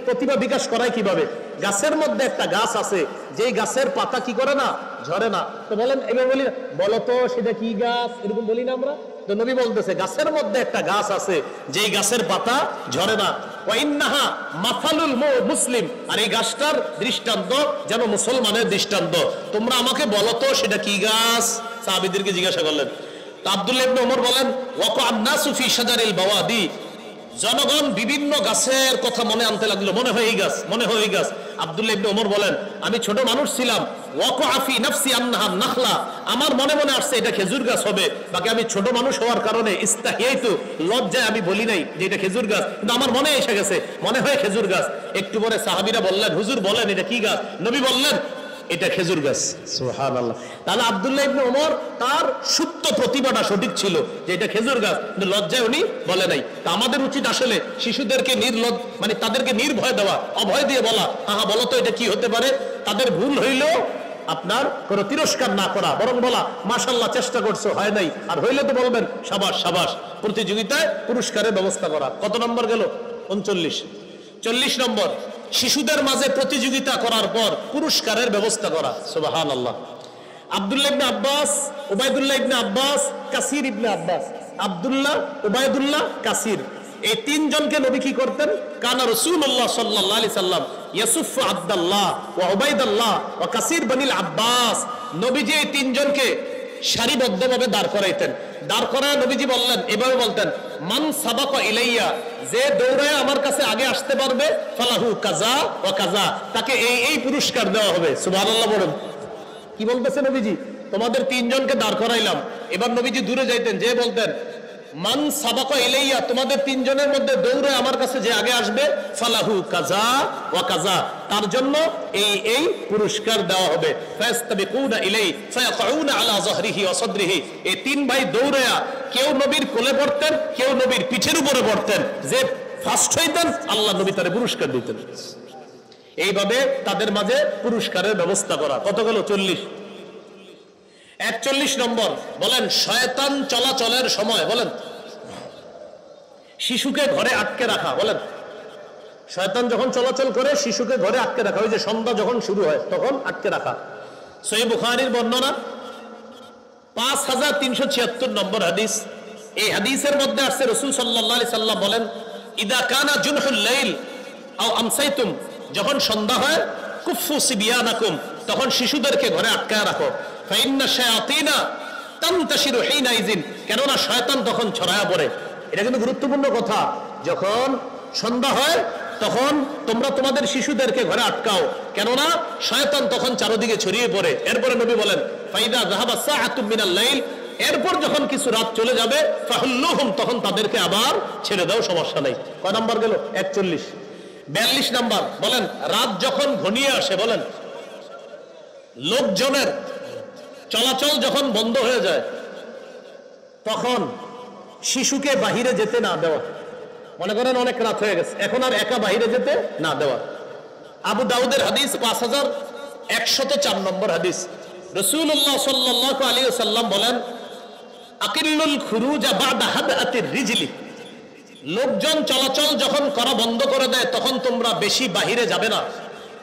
প্রতিভা বিকাশ করায় কিভাবে। গাছের মধ্যে একটা গাছ আছে, যে গাছের পাতা কি করে না, ঝরে না। তো বলেন, এবার বলি, বলো তো সেটা কি গাছ, এরকম বলি না আমরা? তো নবী বলতেছে, গাছের মধ্যে একটা গাছ আছে, যেই গাছের পাতা ঝরে না। ওয়া ইন্নাহা মাসালুল মুসলিম, আর এই গাছটার দৃষ্টান্ত যেন মুসলমানের দৃষ্টান্ত। তোমরা আমাকে বলো তো সেটা কি গাছ? সাহাবীদেরকে জিজ্ঞাসা করলেন। তো আব্দুল্লাহ ইবনে ওমর বলেন, ওয়াকা'আন নাসু ফি শাজারিল বাওয়াদি, জনগণ বিভিন্ন গাছের কথা মনে আনতে লাগলো, মনে হয় এই গাছ, মনে হয় এই গাছ। আব্দুল্লাহ ইবনে ওমর বলেন, আমি ছোট মানুষ ছিলাম, ওয়াকা'a ফি নাফসি আন্নাহা নাখলা, আমার মনে মনে আসছে এটা খেজুর গাছ হবে, বাকি আমি ছোট মানুষ হওয়ার কারণে ইস্তাহিয়াইতু, লজ্জায় আমি বলি নাই যে এটা খেজুর গাছ, কিন্তু আমার মনে এসে গেছে, মনে হয় খেজুর গাছ। একটু পরে সাহাবীরা বললেন, হুজুর বলেন এটা কি গাছ? নবী বললেন, এটা খেজুর গাছ। সুবহানাল্লাহ। তাহলে আব্দুল্লাহ ইবনে ওমর তার সুপ্ত প্রতিভাটা সঠিক ছিল যে এটা খেজুর গাছ, কিন্তু লজ্জায় উনি বলে নাই। তা আমাদের উচিত আসলে শিশুদেরকে মানে তাদেরকে নির্ভয় দেওয়া, অভয় দিয়ে বলা, হ্যাঁ বলো তো এটা কি হতে পারে। তাদের ভুল হইলেও আপনার কোনো তিরস্কার না করা, বরং বলা মাশাআল্লাহ চেষ্টা করছো, হয় নাই, আর হইলে তো বলবেন সাবাস সাবাস। প্রতিযোগিতায় পুরস্কারের ব্যবস্থা করা। কত নম্বর গেল? 39। 40 নম্বর, শিশুদের মাঝে প্রতিযোগিতা করার পর পুরস্কারের ব্যবস্থা করা। সুবহানাল্লাহ। আব্দুল্লাহ ইবনে আব্বাস, উবাইদুল্লাহ ইবনে আব্বাস, কাসির ইবনে আব্বাস, আব্দুল্লাহ, উবাইদুল্লাহ, কাসির, এই তিনজনকে নবী কি করতেন? কানা রাসূলুল্লাহ সাল্লাল্লাহু আলাইহি সাল্লাম ইয়াসুফু আব্দুল্লাহ ওয়া উবাইদুল্লাহ ওয়া কাসির বনিল আব্বাস। নবীজি এই তিনজনকে সারিবদ্ধভাবে দাঁড় করাইতেন। দাঁড় করায় নবীজি বললেন, এভাবে বলতেন, মান সাবাকা ইলাইয়া, যে দৌড়ায় আমার কাছে আগে আসতে পারবে, ফালাহু কাজা ওয়া কাজা, তাকে এই এই পুরস্কার দেওয়া হবে। সুবহানাল্লাহ বলেন। কি বলতেছে নবীজি? তোমাদের তিনজনকে দাঁড় করাইলাম। এবার নবীজি দূরে যাইতেন, যে বলতেন, মান সাবাকা ইলাইয়া, তোমাদের তিনজনের মধ্যে দৌড়ে আমার কাছে যে আগে আসবে, ফালাহু কাজা ওয়া কাজা, তার জন্য এই এই পুরস্কার দেওয়া হবে। ফায়াস্তাবিকুনা ইলাই ফায়াকুনা আলা যহরিহি ওয়া সাদরিহি, এই তিন ভাই দৌড়ায়া কেউ নবীর কোলে পড়তেন, কেউ নবীর পিঠের উপরে পড়তেন। যে ফার্স্ট হইতেন আল্লাহ নবী তারে পুরস্কার দিতেন। এইভাবে তাদের মাঝে পুরস্কারের ব্যবস্থা করা। কত গেল? 40। 41 নম্বর, বলেন শয়তান চলাচলের সময়, বলেন শিশুকে ঘরে আটকে রাখা। বলেন শয়তান যখন চলাচল করে শিশুকে ঘরে আটকে রাখা, ওই যে সন্ধ্যা যখন শুরু হয় তখন আটকে রাখা। সহিহ বুখারীর বর্ণনা 5376 নম্বর হাদিস। এই হাদিসের মধ্যে আসছে রাসূল সাল্লাল্লাহু আলাইহি সাল্লাম বলেন, ইদা কানা জুনহুল লাইল আও আমসাইতুম, যখন সন্ধ্যা হয়, কুফু সিবিয়ানাকুম, তখন শিশুদেরকে ঘরে আটকায় রাখো। ফাইন্না শায়াতিনা তানতাশিরু হিনাইজিন, কেননা শয়তান তখন ছড়ায়া পড়ে। এটা কিন্তু গুরুত্বপূর্ণ কথা। যখন সন্ধ্যা হয় তখন তোমরা তোমাদের শিশুদেরকে ঘরে আটকাও, কেননা শয়তান তখন চারদিকে ছড়িয়ে পড়ে। এরপরে নবী বলেন, ফাইদা যাহাবা সাআতুম মিনাল লাইল, এরপর যখন কিছু রাত চলে যাবে, ফাহুল্লুহুম, তখন তাদেরকে আবার ছেড়ে দাও, সমস্যা নাই। কয় নাম্বার গেল? 41। 42 নাম্বার, বলেন রাত যখন ঘনিয়ে আসে, বলেন লোকজনের চলাচল যখন বন্ধ হয়ে যায়, তখন শিশুকে বাহিরে যেতে না দেওয়া। মনে করেন অনেক রাত হয়ে গেছে, এখন আর একা বাহিরে যেতে না দেওয়া। আবু দাউদের হাদিস 5104 নম্বর হাদিস। রাসূলুল্লাহ সাল্লাল্লাহু আলাইহি ওয়াসাল্লাম বলেন, আকিল্লুল খুরুজা বাদা হাদাতির রিজলি, লোকজন চলাচল যখন করা বন্ধ করে দেয় তখন তোমরা বেশি বাহিরে যাবে না।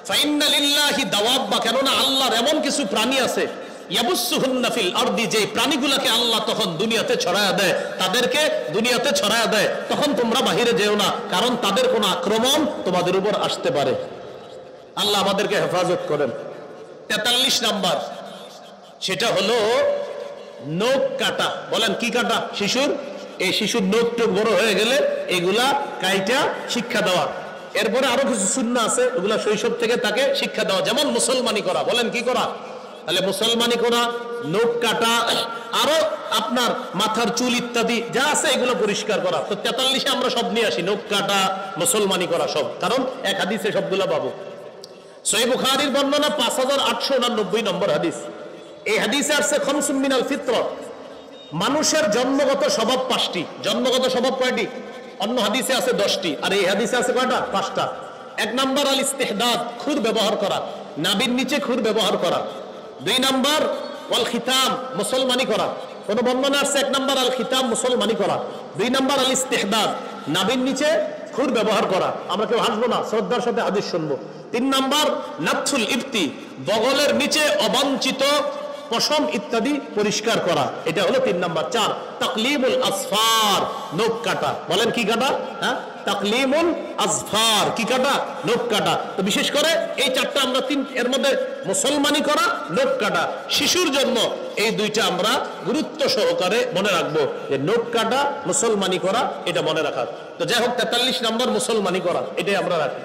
ফাইন্না লিল্লাহি দাওয়াব্বা, কেননা আল্লাহর এমন কিছু প্রাণী আছে, ইয়াবুসসুহুন্না ফিল আরদি, যে প্রাণীগুলোকে আল্লাহ তখন দুনিয়াতে ছড়ায়া দেয়, তাদেরকে দুনিয়াতে ছড়ায়া দেয়, তখন তোমরা বাহিরে যেও না, কারণ তাদের কোনো আক্রমণ তোমাদের উপর আসতে পারে। আল্লাহ আমাদেরকে হেফাজত করেন। 43 নাম্বার, সেটা হলো নখ কাটা। বলেন কি কাটা? শিশুর, এই শিশুর নখ টোক বড় হয়ে গেলে এগুলা কাইটা শিক্ষা দেওয়া। এরপরে আরো কিছু সুন্নাহ আছে, ওগুলা শৈশব থেকে তাকে শিক্ষা দেওয়া, যেমন মুসলমানি করা। বলেন কি করা? তাহলে মুসলমানি করা, নখ কাটা, আরো আপনার মাথার চুল ইত্যাদি যা আছে এগুলো পরিষ্কার করা। তো 43-এ আমরা সব নিয়ে আসি, নখ কাটা, মুসলমানি করা সব, কারণ এক হাদিসে সবগুলা পাবো। সহিহ বুখারীর বর্ণনা 5889 নম্বর হাদিস। এই হাদিসে আসছে খামসুম মিনাল ফিতরা, মানুষের জন্মগত স্বভাব 5টি। জন্মগত স্বভাব কয়টি? অন্য হাদিসে আছে 10টি, আর এই হাদিসে আছে কয়টা? 5টা। 1 নাম্বার আল ইস্তিহদাদ, খুর ব্যবহার করা, নাভির নিচে খুর ব্যবহার করা। 2 নাম্বার ওয়াল খিতাম, মুসলমানি করা। কোন বর্ণনা আছে 1 নাম্বার আল খিতাম, মুসলমানি করা। 2 নাম্বার আল ইস্তিহদাদ, নাভির নিচে খুর ব্যবহার করা। আমরা কেউ হাসবো না, শ্রদ্ধার সাথে হাদিস শুনবো। 3 নাম্বার নাফসুল ইফতি, বগলের নিচে অবাঞ্ছিত পশম ইত্যাদি পরিষ্কার করা, এটা হলো 3 নাম্বার। 4 তাকলিমুল আসফার, নখ কাটা। বলেন কি কাটা? হ্যাঁ, তাকলিমুল আসফার, কি কাটা? নখ কাটা। তো বিশেষ করে এই 4টা আমরা এর মধ্যে মুসলমানি করা, নখ কাটা, শিশুর জন্য এই 2টা আমরা গুরুত্ব সহকারে মনে রাখবো, যে নখ কাটা, মুসলমানি করা, এটা মনে রাখা। তো যাই হোক, 43 নাম্বার মুসলমানি করা, এটাই আমরা রাখি।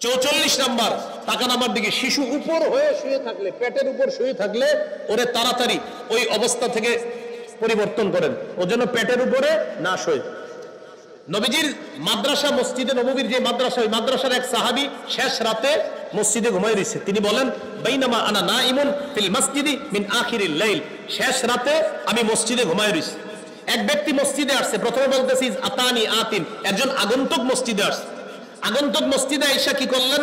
44 নাম্বার, তাকান আমার দিকে, শিশু উপর হয়ে শুয়ে থাকলে, পেটের উপর শুয়ে থাকলে ওরে তাড়াতাড়ি ওই অবস্থা থেকে পরিবর্তন করেন, ও যেন পেটের উপরে না শোয়। নবীজির মাদ্রাসা, মসজিদে নববীর যে মাদ্রাসা, ওই মাদ্রাসার এক সাহাবী শেষ রাতে মসজিদে ঘুমায় রয়েছে। তিনি বলেন, বাইনামা আনা নাইমুন ফিল মসজিদি মিন আখিরিল লাইল, শেষ রাতে আমি মসজিদে ঘুমায় রয়েছি। এক ব্যক্তি মসজিদে আসছে, প্রথমে বলতেছি আতানি আতিন, একজন আগন্তুক মসজিদে আসছে। আগন্তুক মসজিদে আয়েশা কি করলেন?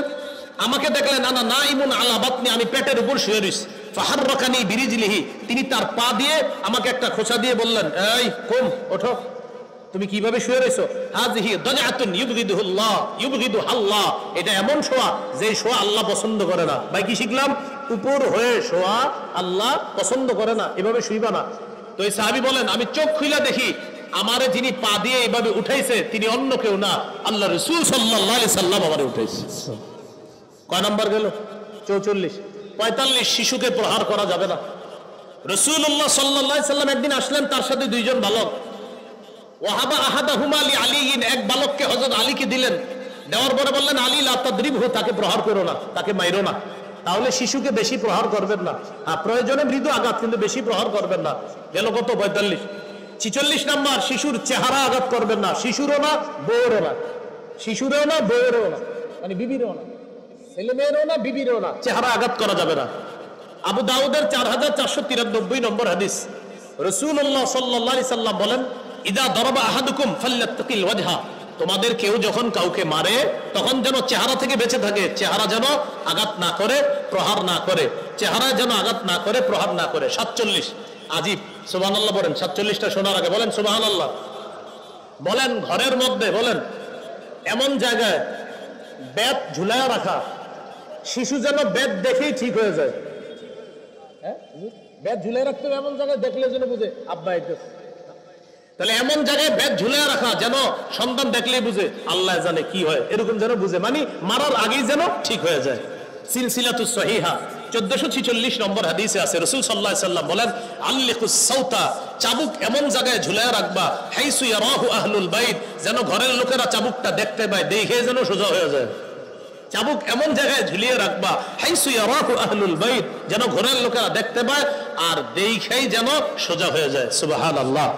আমাকে দেখলেন আনা নাইমুন আলা বাতনি, আমি পেটের উপর শুয়ে রইছি। ফাহাররাকানি বিরিজলিহি, তিনি তার পা দিয়ে আমাকে একটা খোঁচা দিয়ে বললেন, এই কুম, ওঠো। তুমি কিভাবে শুয়ে রয়েছো? হাযিহি দাজআতুন ইউবগিদুহুল্লাহ ইউবগিদুহাল্লাহ, এটা এমন শোয়া যে শোয়া আল্লাহ পছন্দ করে না। ভাই কি শিখলাম? উপর হয়ে শোয়া আল্লাহ পছন্দ করে না, এভাবে শুইবা না। তো এই সাহাবী বলেন, আমি চোখ খুলে দেখি আমারে যিনি পা দিয়ে এইভাবে উঠাইছে তিনি অন্য কেউ না, আল্লাহ রাসূল সাল্লাল্লাহু আলাইহি সাল্লাম আমারে উঠাইছে। কয় নাম্বার গেল? 44। 45, শিশুকে প্রহার করা যাবে না। রাসূলুল্লাহ সাল্লাল্লাহু আলাইহি সাল্লাম একদিন আসলেন, তার সাথে দুইজন বালক। ওয়াহাবা আহাদাহুমা লিআলিয়িন, এক বালককে হযরত আলীকে দিলেন। দেওয়ার পরে বললেন, আলী লা তাদরিবহু, তাকে প্রহার করো না, তাকে মাইরো না। তাহলে শিশুকে বেশি প্রহার করবেন না, প্রয়োজনে মৃদু আঘাত, কিন্তু বেশি প্রহার করবেন না। গেল কত? 45। 46 নাম্বার, শিশুর চেহারা আঘাত করবেন না, শিশুরও না বউরও না, শিশুরও না বউরও না, মানে বিবিরও না, ছেলে মেয়েরও না বিবিরও না, চেহারা আঘাত করা যাবে না। আবু দাউদের 4493 নম্বর হাদিস, রাসূলুল্লাহ সাল্লাল্লাহু আলাইহি সাল্লাম বলেন, ইদা দরাবা আহাদুকুম ফাল্যাত্তাকিল ওয়াজহা, তোমাদের কেউ যখন কাউকে মারে তখন যেন চেহারা থেকে বেঁচে থাকে, চেহারা যেন আঘাত না করে, প্রহার না করে, চেহারা যেন আঘাত না করে, প্রহার না করে। 47, আজীব, সুবহানাল্লাহ বলেন। 47টা শোনার আগে বলেন সুবহানাল্লাহ। বলেন ঘরের মধ্যে, বলেন এমন জায়গায় বেত ঝুলায়া রাখা, শিশু যেন বেত দেখেই ঠিক হয়ে যায়। হ্যাঁ, বেত ঝুলাই রাখতে হবে এমন জায়গায়, দেখলে যেন বুঝে আব্বা আইতেছে। তাহলে এমন জায়গায় বেত ঝুলিয়ে রাখা যেন সন্তান দেখলেই বুঝে আল্লাহ জানে কি হয়, এরকম যেন বুঝে, মানে মারার আগেই যেন ঠিক হয়ে যায়। সিলসিলাতুস সহিহা 1446 নম্বর হাদিসে আছে, রাসূল সাল্লাল্লাহু আলাইহি সাল্লাম বলেন, আল্লিকুস সাউতা, চাবুক এমন জায়গায় ঝুলিয়ে রাখবা, হাইসু ইয়ারাহু আহলুল বাইত, যেন ঘরের লোকেরা চাবুকটা দেখতে পায়, দেখে যেন সোজা হয়ে যায়। চাবুক এমন জায়গায় ঝুলিয়ে রাখবা, হাইসু ইয়ারাহু আহলুল বাইত, যেন ঘরের লোকেরা দেখতে পায় আর দেখেই যেন সোজা হয়ে যায়। সুবহানাল্লাহ।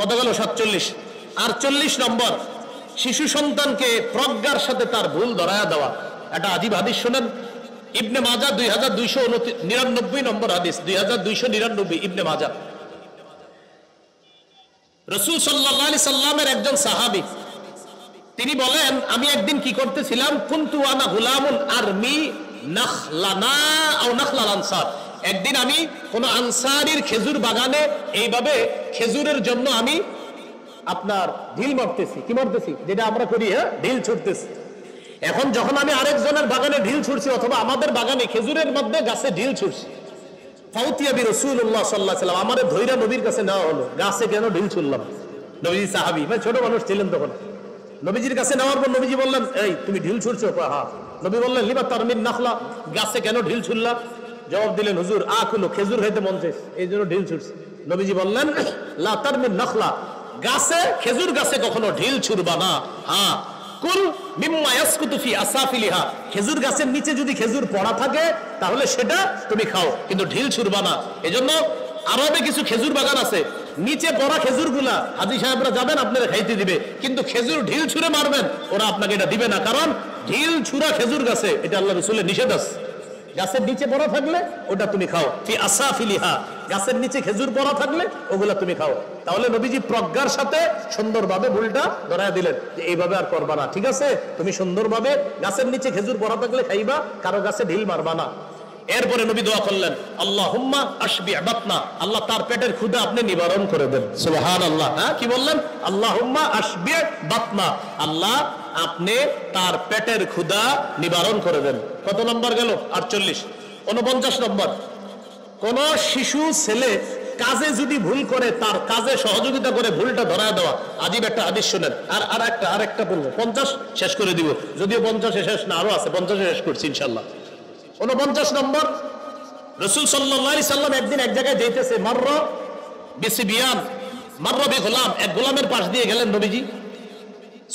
কত গেল? 47। 48 নম্বর, শিশু সন্তানকে প্রজ্ঞার সাথে তার ভুল ধরায়া দেওয়া। একটা আজীব হাদিস শোনেন, ইবনে মাজাহ 2299 নম্বর হাদিস, 2299 ইবনে মাজাহ। রাসূল সাল্লাল্লাহু আলাইহি সাল্লামের একজন সাহাবী, তিনি বলেন, আমি একদিন কি করতেছিলাম, কুনতু আনা গুলামুন আরমি নাখলানা আও নাখলাল আনসার, একদিন আমি কোন আনসারীর খেজুর বাগানে এইভাবে খেজুরের জন্য আমি আপনার ঢিল মারতেছি। কি মারতেছি? যেটা আমরা করি, হ্যাঁ, ঢিল ছুটতেছি। এখন যখন আমি আরেকজনের বাগানে ঢিল ছুটছি, অথবা আমাদের বাগানে খেজুরের মধ্যে গাছে ঢিল ছুটছি, ফাউতিয়া বি রাসূলুল্লাহ সাল্লাল্লাহু আলাইহি সাল্লাম, আমারে ধইরা নবীর কাছে নেওয়া হলো। গাছে কেন ঢিল ছুড়লাম? নবীজি সাহাবী, মানে ছোট মানুষ ছিলেন তখন। নবীজির কাছে নেওয়ার পর নবীজি বললেন, এই তুমি ঢিল ছুড়ছো? হ্যাঁ। নবী বললেন, লিমা তারমিন নাখলা, গাছে কেন ঢিল ছুড়লা? জবাব দিলেন, হুজুর আকুলু, খেজুর খাইতে মন চাইছে, এই জন্য ঢিল ছুটছে। নবীজি বললেন, লা তারমিন নাখলা, গাছে, খেজুর গাছে কখনো ঢিল ছুড়বা না। হ্যাঁ, কুল মিম্মা ইয়াসকুতু ফি আসাফিলিহা, খেজুর গাছের নিচে যদি খেজুর পড়া থাকে তাহলে সেটা তুমি খাও, কিন্তু ঢিল ছুড়বা না। এজন্য আরবে কিছু খেজুর বাগান আছে, নিচে পড়া খেজুর গুলা হাজী সাহেবরা যাবেন আপনারা খাইতে দিবে, কিন্তু খেজুর ঢিল ছুঁড়ে মারবেন ওরা আপনাকে এটা দিবে না, কারণ ঢিল ছুঁড়া খেজুর গাছে এটা আল্লাহ রাসূলের নিষেধ আছে। গাছের নিচে পড়া থাকলে ওটা তুমি খাও, ফি আসাফিলিহা, গাছের নিচে খেজুর পড়া থাকলে ওগুলা তুমি খাও। তাহলে নবীজি প্রজ্ঞার সাথে সুন্দরভাবে ভুলটা ধরায় দিলেন যে এইভাবে আর করবা না, ঠিক আছে? তুমি সুন্দরভাবে গাছের নিচে খেজুর পড়া থাকলে খাইবা, কারো গাছে ঢিল মারবা না। এরপরে নবী দোয়া করলেন, আল্লাহুম্মা আশবি বাতনা, আল্লাহ তার পেটের ক্ষুধা আপনি নিবারণ করে দেন। সুবহানাল্লাহ। হ্যাঁ, কি বললেন? আল্লাহুম্মা আশবি বাতনা, আল্লাহ আপনি তার পেটের ক্ষুধা নিবারণ করে দেন। কত নম্বর গেল? 48। 49 নম্বর, কোন শিশু ছেলে কাজে যদি ভুল করে তার কাজে সহযোগিতা করে ভুলটা ধরায় দেওয়া। আজীব একটা হাদিস শুনেন, আরেকটা বলবো, 50 শেষ করে দিব, যদিও 50 শেষ না, আরো আছে, 50 শেষ করছি ইনশাআল্লাহ। 49 নম্বর, রাসূল সাল্লাল্লাহু আলাইহি সাল্লাম একদিন এক জায়গায় যাইতেছে, মাররা বিসিবিয়ান, মাররা বিগুলাম, এক গোলামের পাশ দিয়ে গেলেন নবীজি।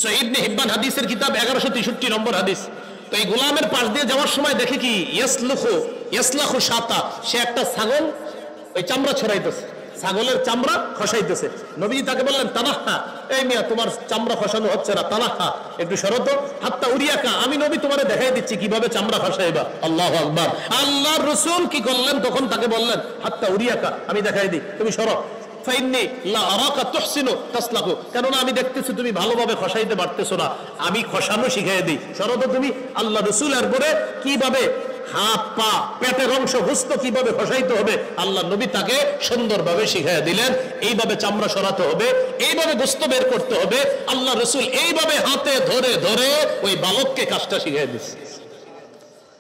সহিহ ইবনে হিব্বান হাদিসের কিতাব 1163 নম্বর হাদিস। তো এই গোলামের পাশ দিয়ে যাওয়ার সময় দেখে কি, ইয়াসলাখু শাতা, সে একটা ছাগল ওই চামড়া ছড়াইতেছে, ছাগলের চামড়া খসাইতেছে। নবীজি তাকে বললেন, তানাহা, এই মিয়া তোমার চামড়া খসানো হচ্ছে না, তানাহা, একটু সরত, হাত্তা উরিয়াকা, আমি নবী তোমারে দেখাই দিচ্ছি কিভাবে চামড়া খসাইবা। আল্লাহু আকবার। আল্লাহর রাসূল কি করলেন? তখন তাকে বললেন, হাত্তা উরিয়াকা, আমি দেখাই দিই, তুমি সরো। ফাইন্নী লা আরাকা তুহসিনু তাসলাহু, কেননা আমি দেখতেছি তুমি ভালোভাবে খসাইতে পারতেছো না, আমি খসানো শিখিয়ে দিই। শরত তুমি আল্লাহ রাসূলের পরে কিভাবে হাত পা পেটের অংশ গোস্ত কিভাবে খসাইতে হবে আল্লাহ নবী তাকে সুন্দরভাবে শিখিয়ে দিলেন। এইভাবে চামড়া সরাতে হবে, এইভাবে গোস্ত বের করতে হবে। আল্লাহ রাসূল এইভাবে হাতে ধরে ধরে ওই বালককে কাজটা শিখিয়ে দিচ্ছে।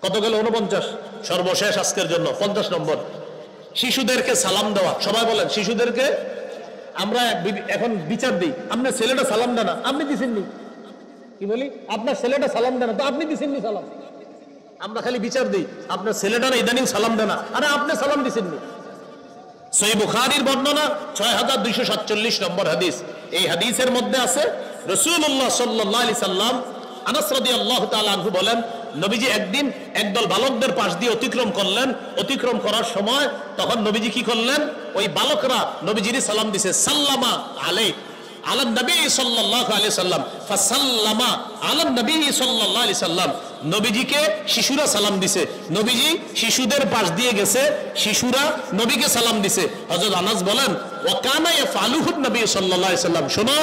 কত গেল? 49। সর্বশেষ আজকের জন্য 50 নম্বর, শিশুদেরকে সালাম দেওয়া। সবাই বলেন, শিশুদেরকে আমরা এখন বিচার দিই, আপনার ছেলেটা সালাম দেয় না, আপনি দিছেননি। কি বলি? আপনার ছেলেটা সালাম দেয় না, তো আপনি দিছেননি সালাম। আমরা খালি বিচার দিই, আপনার ছেলেটা ইদানিং সালাম দেয় না, আরে আপনি সালাম দিছেননি। সহিহ বুখারীর বর্ণনা 6247 নম্বর হাদিস। এই হাদিসের মধ্যে আছে রাসূলুল্লাহ সাল্লাল্লাহু আলাইহি সাল্লাম, আনাস রাদিয়াল্লাহু তাআলা আনহু বলেন, নবীজি একদিন একদল বালকদের পাশ দিয়ে অতিক্রম করলেন। অতিক্রম করার সময় তখন নবীজি কি করলেন? ওই বালকরা নবীজির সালাম দিছে। সাল্লামা আলাইহি আলা নবী সাল্লাল্লাহু আলাইহি সাল্লাম ফাসাল্লামা আলা নবী সাল্লাল্লাহু আলাইহি সাল্লাম। নবীজিকে শিশুরা সালাম দিছে। নবীজি শিশুদের পাশ দিয়ে গেছে, শিশুরা নবীকে সালাম দিছে। হযরত আনাস বলেন, ওয়া কানা ইয়াফআলুহু নবী সাল্লাল্লাহু আলাইহি সাল্লাম। শোনো,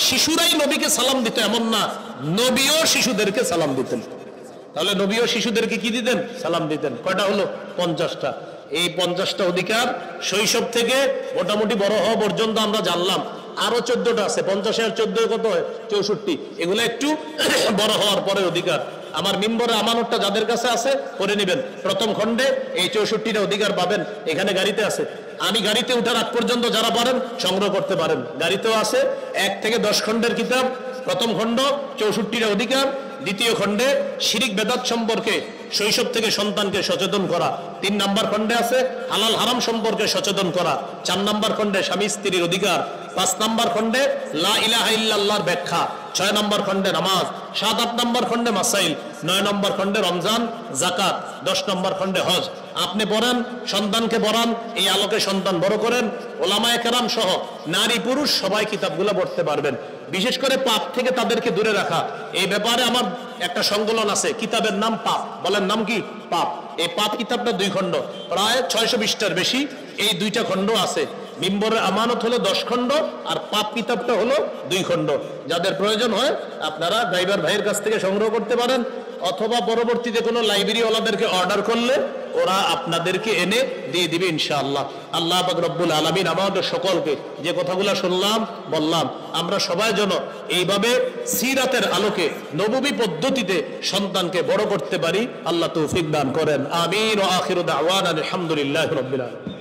শিশুরাই নবীকে সালাম দিত এমন না, নবীও শিশুদেরকে সালাম দিতেন। তাহলে নবীও শিশুদেরকে কি দিতেন? সালাম দিতেন। কয়টা হলো? 50টা। এই 50টা অধিকার শৈশব থেকে মোটামুটি বড় হওয়া পর্যন্ত আমরা জানলাম। আরো 14টা আছে। 50 আর 14 কত হয়? 64। এগুলো একটু বড় হওয়ার পরে অধিকার। আমার মিম্বরে আমানতটা যাদের কাছে আছে পড়ে নেবেন। প্রথম খণ্ডে এই 64টা অধিকার পাবেন। এখানে গাড়িতে আছে। আমি গাড়িতে উঠার আগ পর্যন্ত যারা পারেন সংগ্রহ করতে পারেন। গাড়িতেও আছে 1 থেকে 10 খণ্ডের কিতাব। প্রথম খণ্ড 64টা অধিকার। দ্বিতীয় খণ্ডে শিরিক বেদাত সম্পর্কে শৈশব থেকে সন্তানকে সচেতন করা। 3 নম্বর খণ্ডে আছে হালাল হারাম সম্পর্কে সচেতন করা। 4 নম্বর খণ্ডে স্বামী স্ত্রীর অধিকার। 5 নম্বর খণ্ডে লা ইলাহা ইল্লাল্লাহর ব্যাখ্যা। 6 নম্বর খণ্ডে নামাজ। 7, 8 নম্বর খণ্ডে মাসাইল। 9 নম্বর খণ্ডে রমজান, যাকাত। 10 নম্বর খণ্ডে হজ। আপনি পড়েন, সন্তানকে পড়ান, এই আলোকে সন্তান বড় করেন। ওলামায়ে কেরাম সহ নারী পুরুষ সবাই কিতাবগুলো পড়তে পারবেন। বিশেষ করে পাপ থেকে তাদেরকে দূরে রাখা, এই ব্যাপারে আমার একটা সংকলন আছে। কিতাবের নাম পাপ। বলেন নাম কি? পাপ। এই পাপ কিতাবটা 2 খণ্ড, প্রায় 600 পৃষ্ঠার বেশি। এই 2টা খণ্ড আছে। মিম্বরের আমানত হলো 10 খণ্ড, আর পাপ কিতাবটা হলো 2 খণ্ড। যাদের প্রয়োজন হয় আপনারা ড্রাইভার ভাইয়ের কাছ থেকে সংগ্রহ করতে পারেন, অথবা পরবর্তীতে কোনো লাইব্রেরিওয়ালাদেরকে অর্ডার করলে ওরা আপনাদেরকে এনে দিয়ে দিবে ইনশাআল্লাহ। আল্লাহ পাক রব্বুল আলামিন আমাদের সকলকে যে কথাগুলো শুনলাম বললাম, আমরা সবাই যেন এইভাবে সিরাতের আলোকে নববী পদ্ধতিতে সন্তানকে বড় করতে পারি। আল্লাহ তৌফিক দান করেন। আমিন। ওয়া আখিরু দাওয়ানা আলহামদুলিল্লাহি রাব্বিল আলামিন।